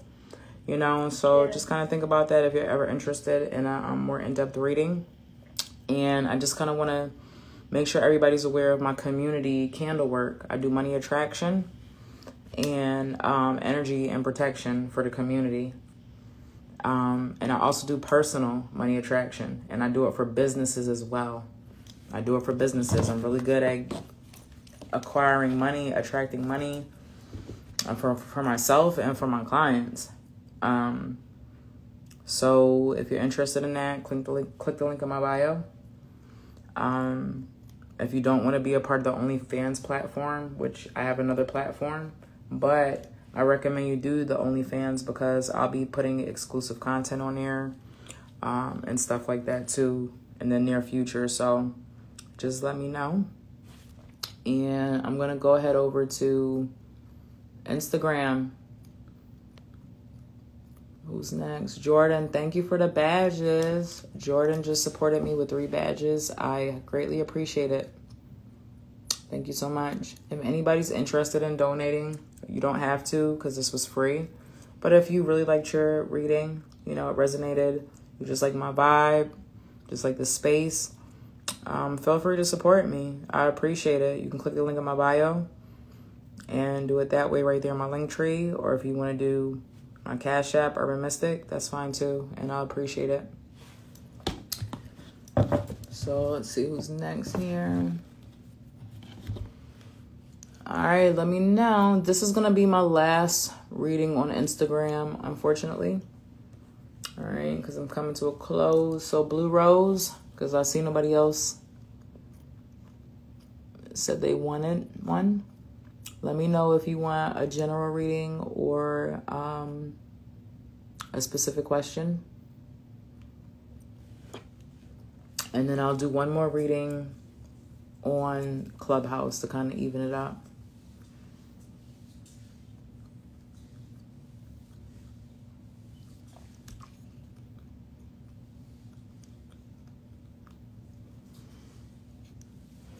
You know, so just kind of think about that if you're ever interested in a more in-depth reading. And I just kind of want to make sure everybody's aware of my community candle work. I do money attraction and energy and protection for the community. And I also do personal money attraction, and I do it for businesses as well. I do it for businesses. I'm really good at acquiring money, attracting money for myself and for my clients. So if you're interested in that, click the link in my bio. If you don't want to be a part of the OnlyFans platform, which I have another platform, but I recommend you do the OnlyFans because I'll be putting exclusive content on there, and stuff like that too in the near future. So just let me know. And I'm going to go ahead over to Instagram. Who's next? Jordan, thank you for the badges. Jordan just supported me with 3 badges. I greatly appreciate it. Thank you so much. If anybody's interested in donating, you don't have to because this was free. But if you really liked your reading, you know, it resonated, you just like my vibe, just like the space, feel free to support me. I appreciate it. You can click the link in my bio and do it that way right there in my link tree. Or if you want to do my Cash App, Urban Mystic, that's fine too. And I'll appreciate it. So let's see who's next here. All right, let me know. This is going to be my last reading on Instagram, unfortunately. All right, because I'm coming to a close. So Blue Rose, because I see nobody else said they wanted one. Let me know if you want a general reading or a specific question. And then I'll do one more reading on Clubhouse to kind of even it up.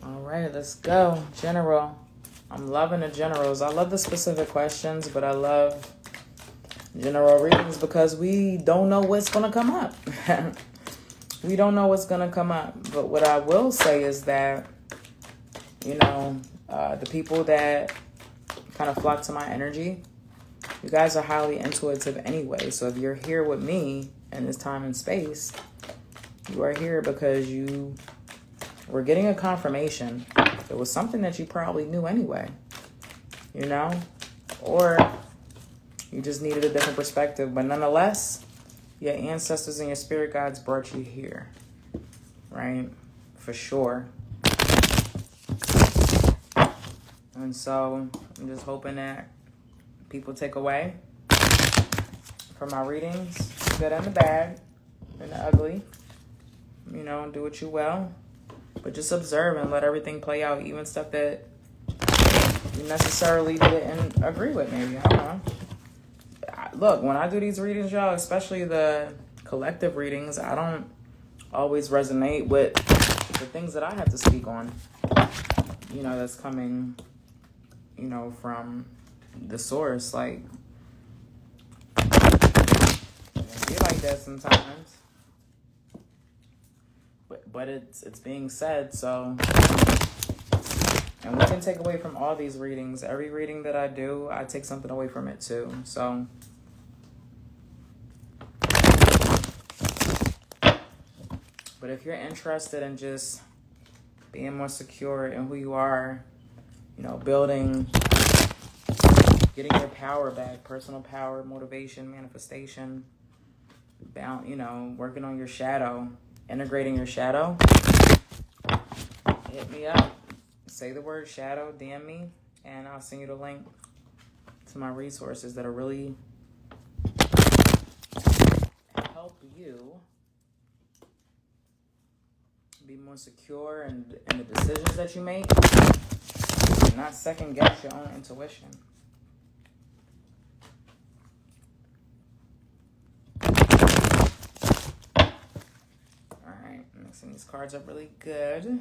All right, let's go. General. I'm loving the generals. I love the specific questions, but I love general readings because we don't know what's going to come up. We don't know what's going to come up. But what I will say is that, you know, the people that kind of flock to my energy, you guys are highly intuitive anyway. So if you're here with me in this time and space, you are here because you were getting a confirmation. It was something that you probably knew anyway, you know, or you just needed a different perspective. But nonetheless, your ancestors and your spirit guides brought you here, right? For sure. And so I'm just hoping that people take away from my readings, the good and the bad and the ugly, you know, do what you will. But just observe and let everything play out, even stuff that you necessarily didn't agree with, maybe. I don't know. Look, when I do these readings, y'all, especially the collective readings, I don't always resonate with the things that I have to speak on. You know, that's coming, you know, from the source. Like, it be like that sometimes. But it's being said, so, and we can take away from all these readings. Every reading that I do, I take something away from it too. So, but if you're interested in just being more secure in who you are, you know, building, getting your power back, personal power, motivation, manifestation, you know, working on your shadow, integrating your shadow, hit me up. Say the word shadow, DM me, and I'll send you the link to my resources that'll really help you be more secure in the decisions that you make, and not second guess your own intuition. These cards are really good.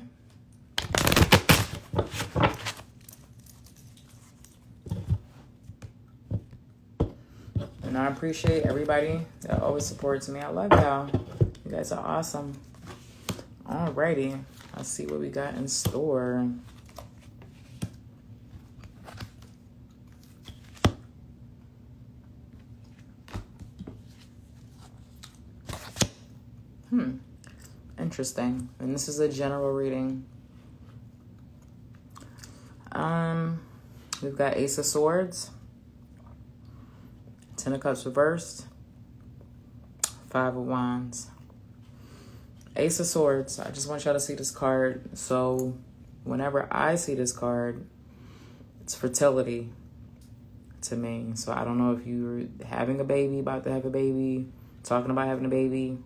And I appreciate everybody that always supports me. I love y'all. You guys are awesome. Alrighty. Let's see what we got in store. Interesting. And this is a general reading. We've got Ace of Swords, Ten of Cups reversed, Five of Wands. Ace of Swords. I just want y'all to see this card. So whenever I see this card, it's fertility to me. So I don't know if you're having a baby, about to have a baby, talking about having a baby,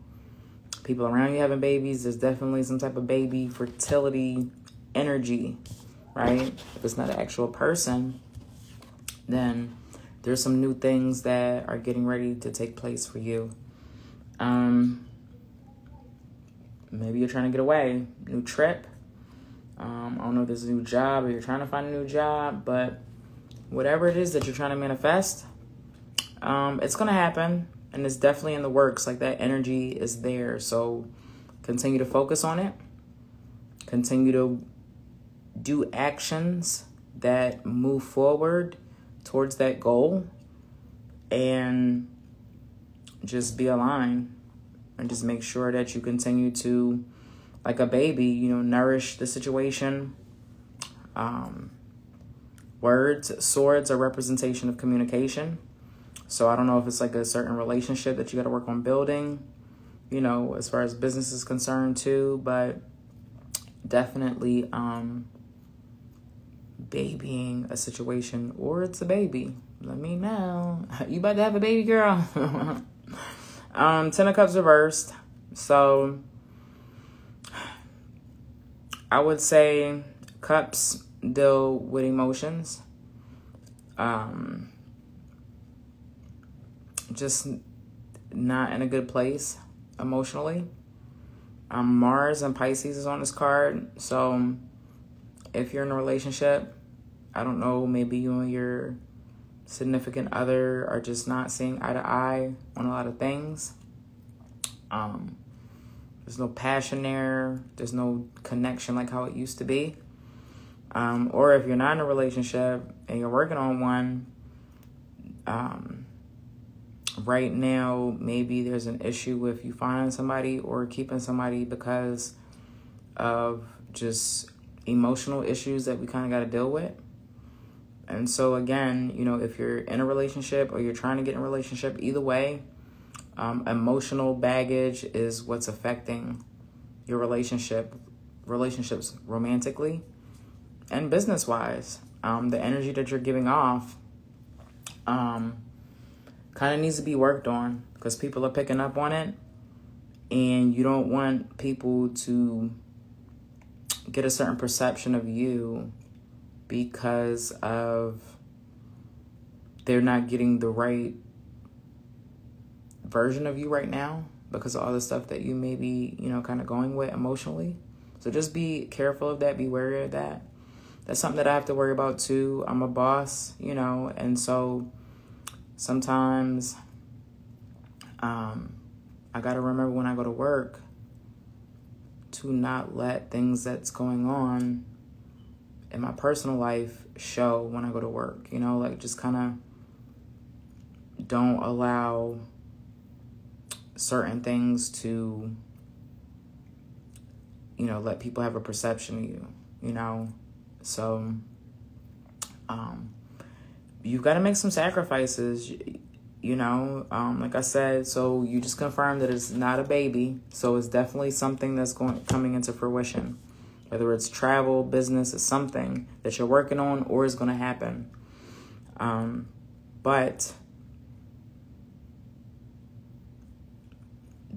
people around you having babies. There's definitely some type of baby fertility energy, right? If it's not an actual person, then there's some new things that are getting ready to take place for you. Maybe you're trying to get away, new trip. I don't know if there's a new job or you're trying to find a new job, but whatever it is that you're trying to manifest, it's going to happen. And it's definitely in the works. Like, that energy is there. So continue to focus on it. Continue to do actions that move forward towards that goal. And just be aligned. And just make sure that you continue to, like a baby, you know, nourish the situation. Words, swords are representation of communication. So I don't know if it's like a certain relationship that you got to work on building, you know, as far as business is concerned too, but definitely babying a situation, or it's a baby. Let me know. You about to have a baby, girl? Ten of Cups reversed. So I would say cups deal with emotions. Just not in a good place emotionally. Mars and Pisces is on this card. So if you're in a relationship, I don't know, maybe you and your significant other are just not seeing eye to eye on a lot of things. There's no passion there. There's no connection like how it used to be. Or if you're not in a relationship and you're working on one, right now, maybe there's an issue with you finding somebody or keeping somebody because of just emotional issues that we kind of got to deal with. And so again, you know, if you're in a relationship or you're trying to get in a relationship, either way, emotional baggage is what's affecting your relationships romantically and business-wise. The energy that you're giving off kind of needs to be worked on because people are picking up on it, and you don't want people to get a certain perception of you because of they're not getting the right version of you right now because of all the stuff that you may be, you know, kind of going with emotionally. So just be careful of that. Be wary of that. That's something that I have to worry about too. I'm a boss, you know, and so sometimes I got to remember when I go to work to not let things that's going on in my personal life show when I go to work, you know, like just kind of don't allow certain things to, you know, let people have a perception of you, you know. So you've got to make some sacrifices, you know, like I said. So you just confirmed that it's not a baby. So it's definitely something that's coming into fruition. Whether it's travel, business, it's something that you're working on or is going to happen. But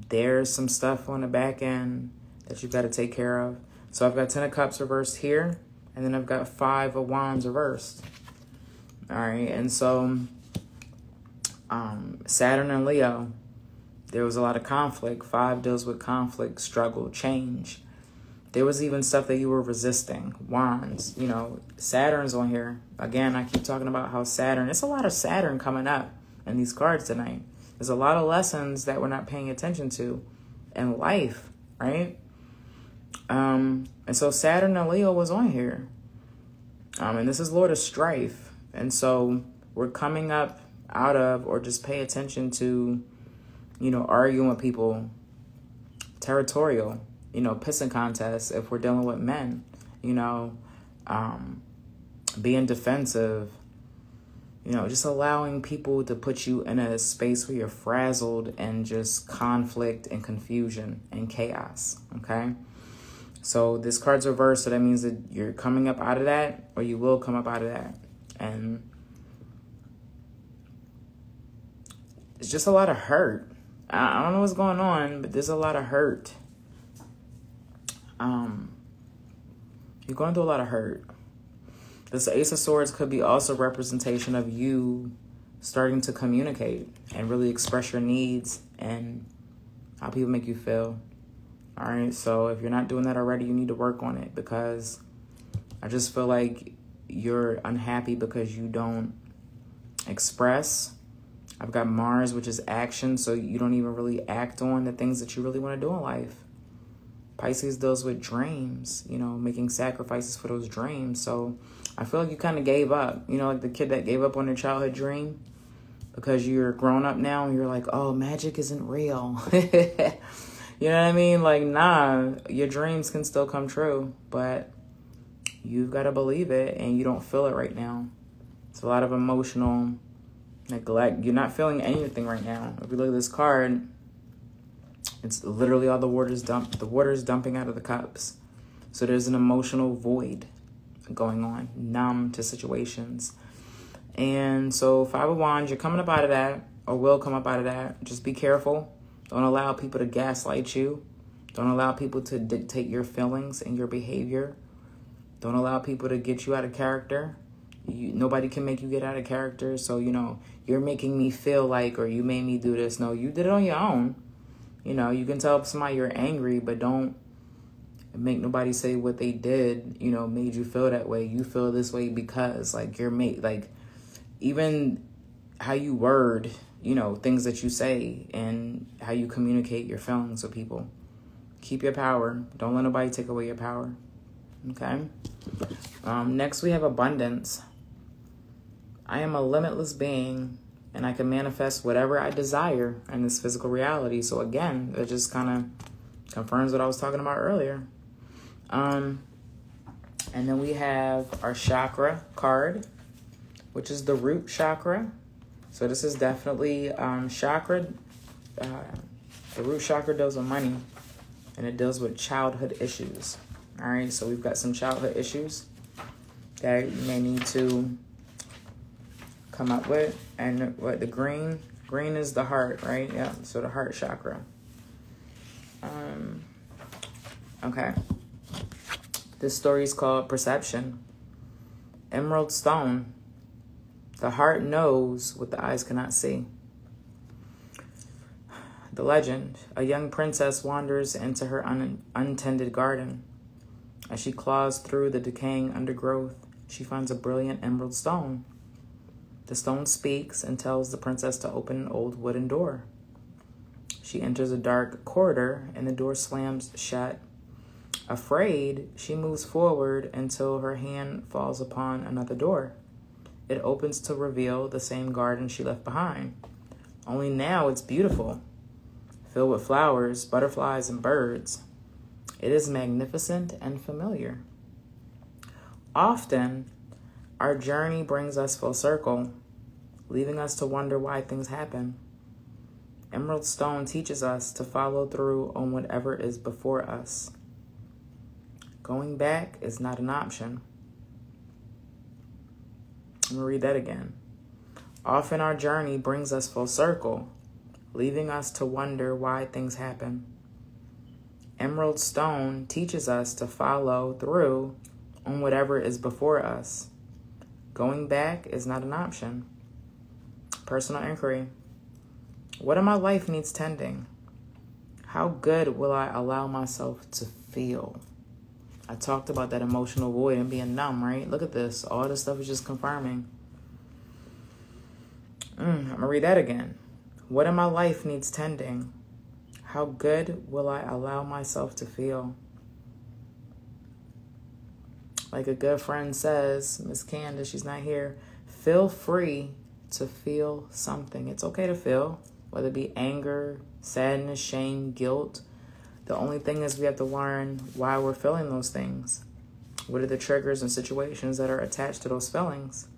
there's some stuff on the back end that you've got to take care of. So I've got 10 of Cups reversed here. And then I've got 5 of Wands reversed. All right. And so Saturn and Leo. There was a lot of conflict. 5 deals with conflict, struggle, change. There was even stuff that you were resisting. Wands, you know, Saturn's on here. Again, I keep talking about how Saturn, it's a lot of Saturn coming up in these cards tonight. There's a lot of lessons that we're not paying attention to in life, right? And so Saturn and Leo was on here. And this is Lord of Strife. And so we're coming up out of, or just pay attention to, you know, arguing with people, territorial, you know, pissing contests if we're dealing with men, you know, being defensive, you know, just allowing people to put you in a space where you're frazzled and just conflict and confusion and chaos, okay? So this card's reversed, so that means that you're coming up out of that, or you will come up out of that. And it's just a lot of hurt. I don't know what's going on, but there's a lot of hurt. You're going through a lot of hurt. This Ace of Swords could be also representation of you starting to communicate and really express your needs and how people make you feel. All right, so if you're not doing that already, you need to work on it, because I just feel like you're unhappy because you don't express. I've got Mars, which is action, so you don't even really act on the things that you really want to do in life. Pisces deals with dreams, you know, making sacrifices for those dreams. So I feel like you kind of gave up, you know, like the kid that gave up on their childhood dream because you're grown up now and you're like, oh, magic isn't real. You know what I mean? Like, nah, your dreams can still come true, but you've got to believe it and you don't feel it right now. It's a lot of emotional neglect. You're not feeling anything right now. If you look at this card, it's literally all the water's dumped. The water is dumping out of the cups. So there's an emotional void going on, numb to situations. And so 5 of Wands, you're coming up out of that, or will come up out of that. Just be careful. Don't allow people to gaslight you. Don't allow people to dictate your feelings and your behavior. Don't allow people to get you out of character. Nobody can make you get out of character. So, you know, you're making me feel like, or you made me do this. No, you did it on your own. You know, you can tell somebody you're angry, but don't make nobody say what they did, you know, made you feel that way. You feel this way because, like, you're made, like, even how you word, you know, things that you say and how you communicate your feelings with people. Keep your power. Don't let nobody take away your power. Okay? Next, we have abundance. I am a limitless being, and I can manifest whatever I desire in this physical reality. So again, it just kind of confirms what I was talking about earlier. And then we have our chakra card, which is the root chakra. So this is definitely chakra. The root chakra deals with money, and it deals with childhood issues. All right, so we've got some childhood issues that you may need to come up with. And what the green is the heart, right? Yeah, so the heart chakra. Okay. This story is called Perception. Emerald stone. The heart knows what the eyes cannot see. The legend. A young princess wanders into her untended garden. As she claws through the decaying undergrowth, she finds a brilliant emerald stone. The stone speaks and tells the princess to open an old wooden door. She enters a dark corridor and the door slams shut. Afraid, she moves forward until her hand falls upon another door. It opens to reveal the same garden she left behind. Only now it's beautiful, filled with flowers, butterflies, and birds. It is magnificent and familiar. Often, our journey brings us full circle, leaving us to wonder why things happen. Emerald stone teaches us to follow through on whatever is before us. Going back is not an option. I'm going to read that again. Often our journey brings us full circle, leaving us to wonder why things happen. Emerald stone teaches us to follow through on whatever is before us. Going back is not an option. Personal inquiry. What in my life needs tending? How good will I allow myself to feel? I talked about that emotional void and being numb, right? Look at this. All this stuff is just confirming. I'm going to read that again. What in my life needs tending? How good will I allow myself to feel? Like a good friend says, Miss Candace, she's not here. Feel free to feel something. It's okay to feel, whether it be anger, sadness, shame, guilt. The only thing is we have to learn why we're feeling those things. What are the triggers and situations that are attached to those feelings?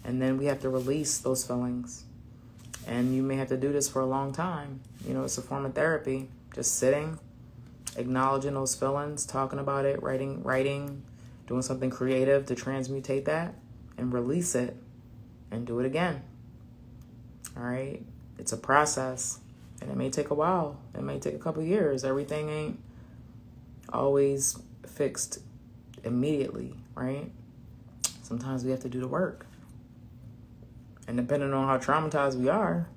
And then we have to release those feelings. And you may have to do this for a long time. You know, it's a form of therapy. Just sitting, acknowledging those feelings, talking about it, writing, doing something creative to transmutate that and release it and do it again. All right? It's a process. And it may take a while. It may take a couple of years. Everything ain't always fixed immediately, right? Sometimes we have to do the work. And depending on how traumatized we are,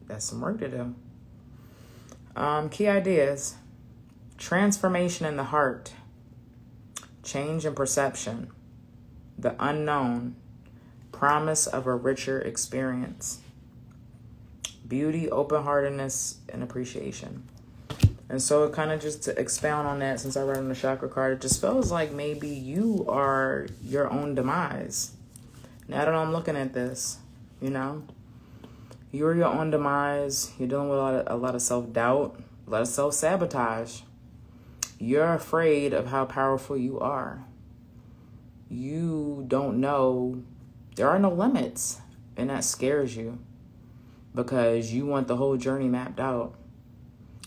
that's some work to do. Key ideas. Transformation in the heart. Change in perception. The unknown. Promise of a richer experience. Beauty, open-heartedness, and appreciation. And so it kind of just to expound on that, since I read on the chakra card, it just feels like maybe you are your own demise. Now that I'm looking at this, you know, you're your own demise. You're dealing with a lot of self-doubt, a lot of self-sabotage. You're afraid of how powerful you are. You don't know. There are no limits, and that scares you. Because you want the whole journey mapped out.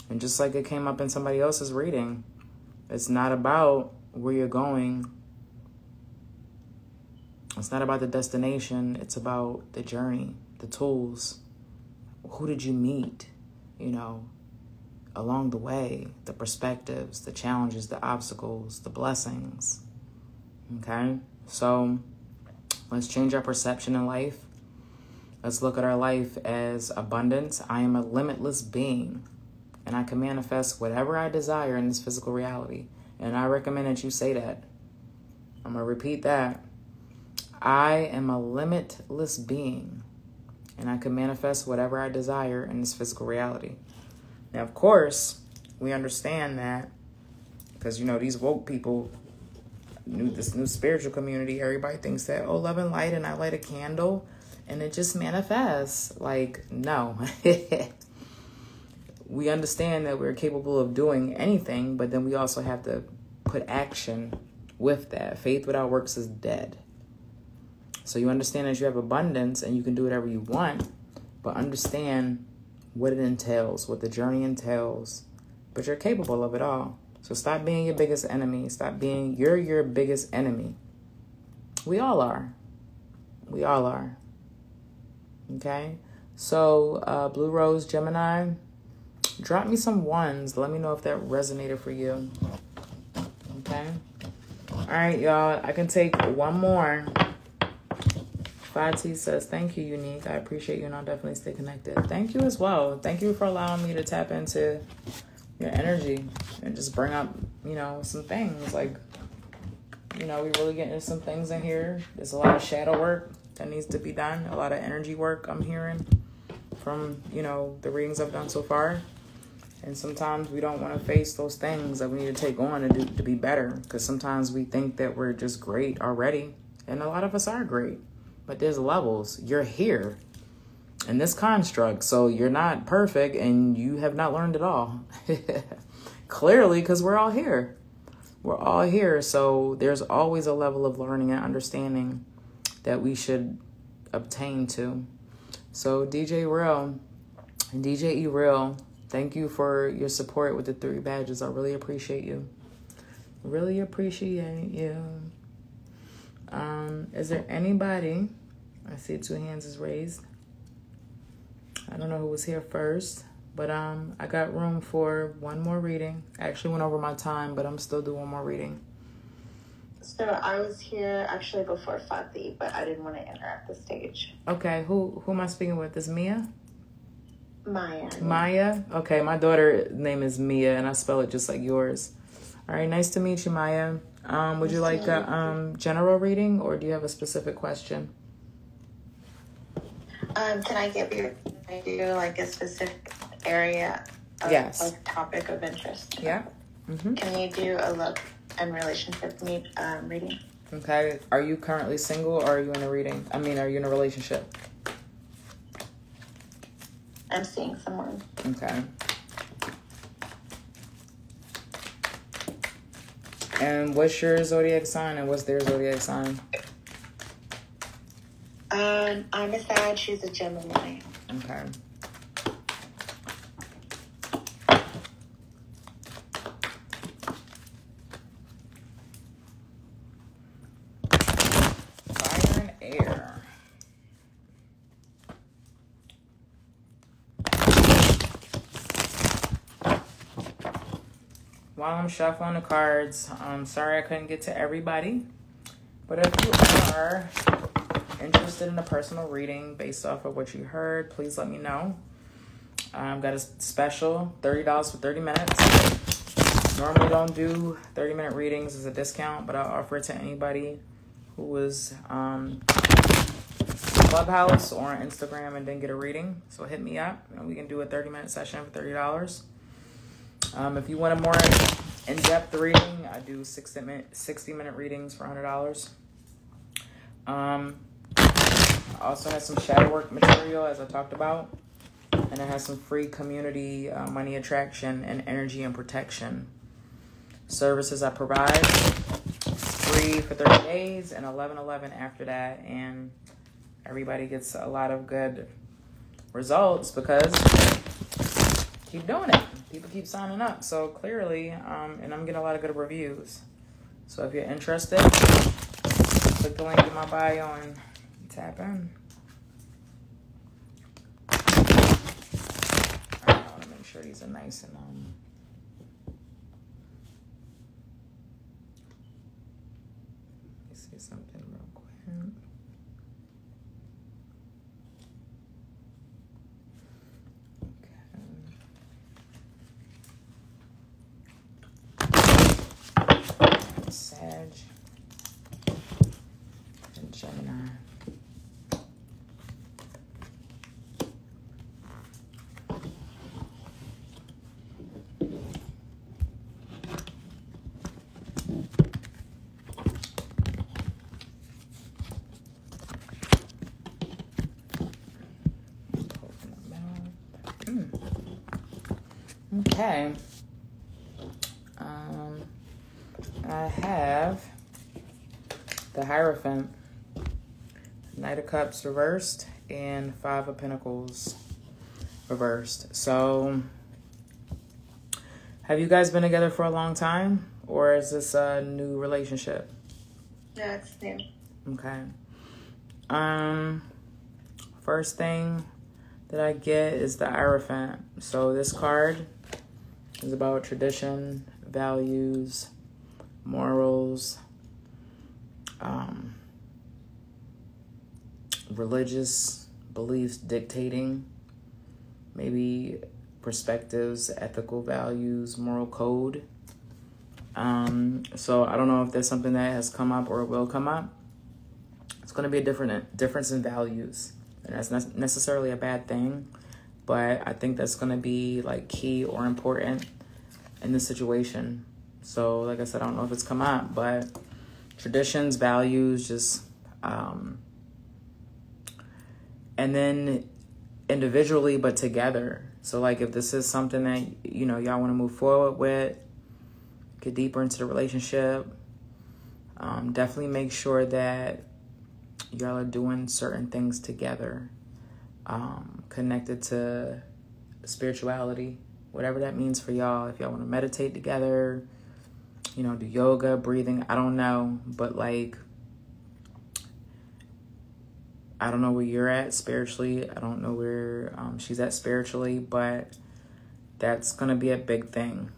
And just like it came up in somebody else's reading, it's not about where you're going. It's not about the destination. It's about the journey, the tools. Who did you meet, you know, along the way? The perspectives, the challenges, the obstacles, the blessings. Okay? So let's change our perception in life. Let's look at our life as abundance. I am a limitless being, and I can manifest whatever I desire in this physical reality. And I recommend that you say that. I'm going to repeat that. I am a limitless being, and I can manifest whatever I desire in this physical reality. Now, of course, we understand that because, you know, these woke people, this new spiritual community, everybody thinks that, oh, love and light, and I light a candle and it just manifests. Like, no. We understand that we're capable of doing anything, but then we also have to put action with that. Faith without works is dead. So you understand that you have abundance and you can do whatever you want, but understand what it entails, what the journey entails, but you're capable of it all. So stop being your biggest enemy. You're your biggest enemy. We all are. We all are. Okay? So, Blue Rose, Gemini, drop me some ones. Let me know if that resonated for you. Okay? All right, y'all. I can take one more. 5T says, thank you, Unique. I appreciate you, and I'll definitely stay connected. Thank you as well. Thank you for allowing me to tap into your energy and just bring up, you know, some things. Like, you know, we really get into some things in here. There's a lot of shadow work that needs to be done. A lot of energy work I'm hearing from, you know, the readings I've done so far. And sometimes we don't want to face those things that we need to take on to be better. Because sometimes we think that we're just great already. And a lot of us are great. But there's levels. You're here in this construct. So you're not perfect and you have not learned it all. Clearly, because we're all here. We're all here. So there's always a level of learning and understanding that we should obtain to. So DJ Real and DJ E Real, thank you for your support with the 3 badges. I really appreciate you. Really appreciate you. Is there anybody? I see 2 hands is raised. I don't know who was here first, but I got room for one more reading. I actually went over my time, but I'm still doing one more reading. So I was here actually before Fatih, but I didn't want to interrupt the stage. Okay, who am I speaking with? Is Mia? Maya. Maya? Okay, my daughter's name is Mia, and I spell it just like yours. All right, nice to meet you, Maya. Would you like a general reading, or do you have a specific question? Can I give you like a specific area of Yes. like topic of interest? Yeah. Mm-hmm. Can you do a love and relationship reading? Okay. Are you currently single, or are you in a reading? I mean, are you in a relationship? I'm seeing someone. Okay. And what's your zodiac sign, and what's their zodiac sign? I'm a Sag. She's a Gemini. Okay. Fire and air. While I'm shuffling the cards, I'm sorry I couldn't get to everybody. But if you are interested in a personal reading based off of what you heard, please let me know. I've got a special $30 for 30 minutes. Normally don't do 30-minute readings as a discount, but I'll offer it to anybody who was Clubhouse or on Instagram and didn't get a reading. So hit me up and we can do a 30-minute session for $30. If you want a more in-depth reading, I do 60-minute readings for $100. I also have some shadow work material, as I talked about, and I have some free community money attraction and energy and protection services I provide. Free for 30 days and 11/11 after that, and everybody gets a lot of good results because keep doing it. People keep signing up, so clearly, and I'm getting a lot of good reviews. So if you're interested, click the link in my bio and tap in. I want to make sure these are nice and let me see something real quick. Sag and Gemini. Okay. I have the Hierophant, Knight of Cups reversed, and Five of Pentacles reversed. So, have you guys been together for a long time, or is this a new relationship? No, it's new. Okay. First thing that I get is the Hierophant. So this card is about tradition, values, morals, religious beliefs dictating, maybe perspectives, ethical values, moral code. So I don't know if there's something that has come up or will come up. It's going to be a difference in values, and that's not necessarily a bad thing, but I think that's going to be like key or important in this situation. So like I said, I don't know if it's come up, but traditions, values, just and then individually but together. So like if this is something that y'all want to move forward with, get deeper into the relationship, definitely make sure that y'all are doing certain things together, connected to spirituality, whatever that means for y'all. If y'all want to meditate together, do yoga, breathing, I don't know, but like, I don't know where you're at spiritually. I don't know where she's at spiritually, but that's going to be a big thing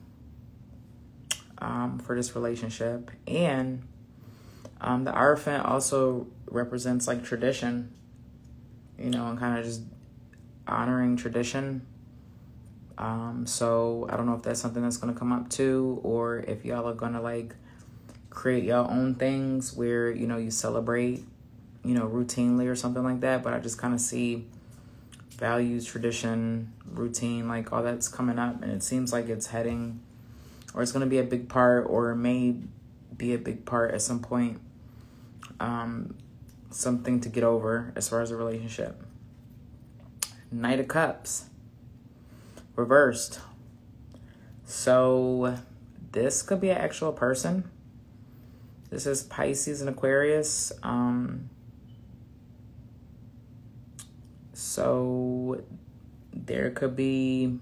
for this relationship. And the Hierophant also represents like tradition, and kind of just honoring tradition, So I don't know if that's something that's going to come up too, or if y'all are going to like create your own things where, you know, you celebrate, you know, routinely or something like that. But I just kind of see values, tradition, routine, like all that's coming up. And it seems like it's heading, or it's going to be a big part, or may be a big part at some point. Something to get over as far as a relationship. Knight of Cups. Reversed. So this could be an actual person. This is Pisces and Aquarius. So there could be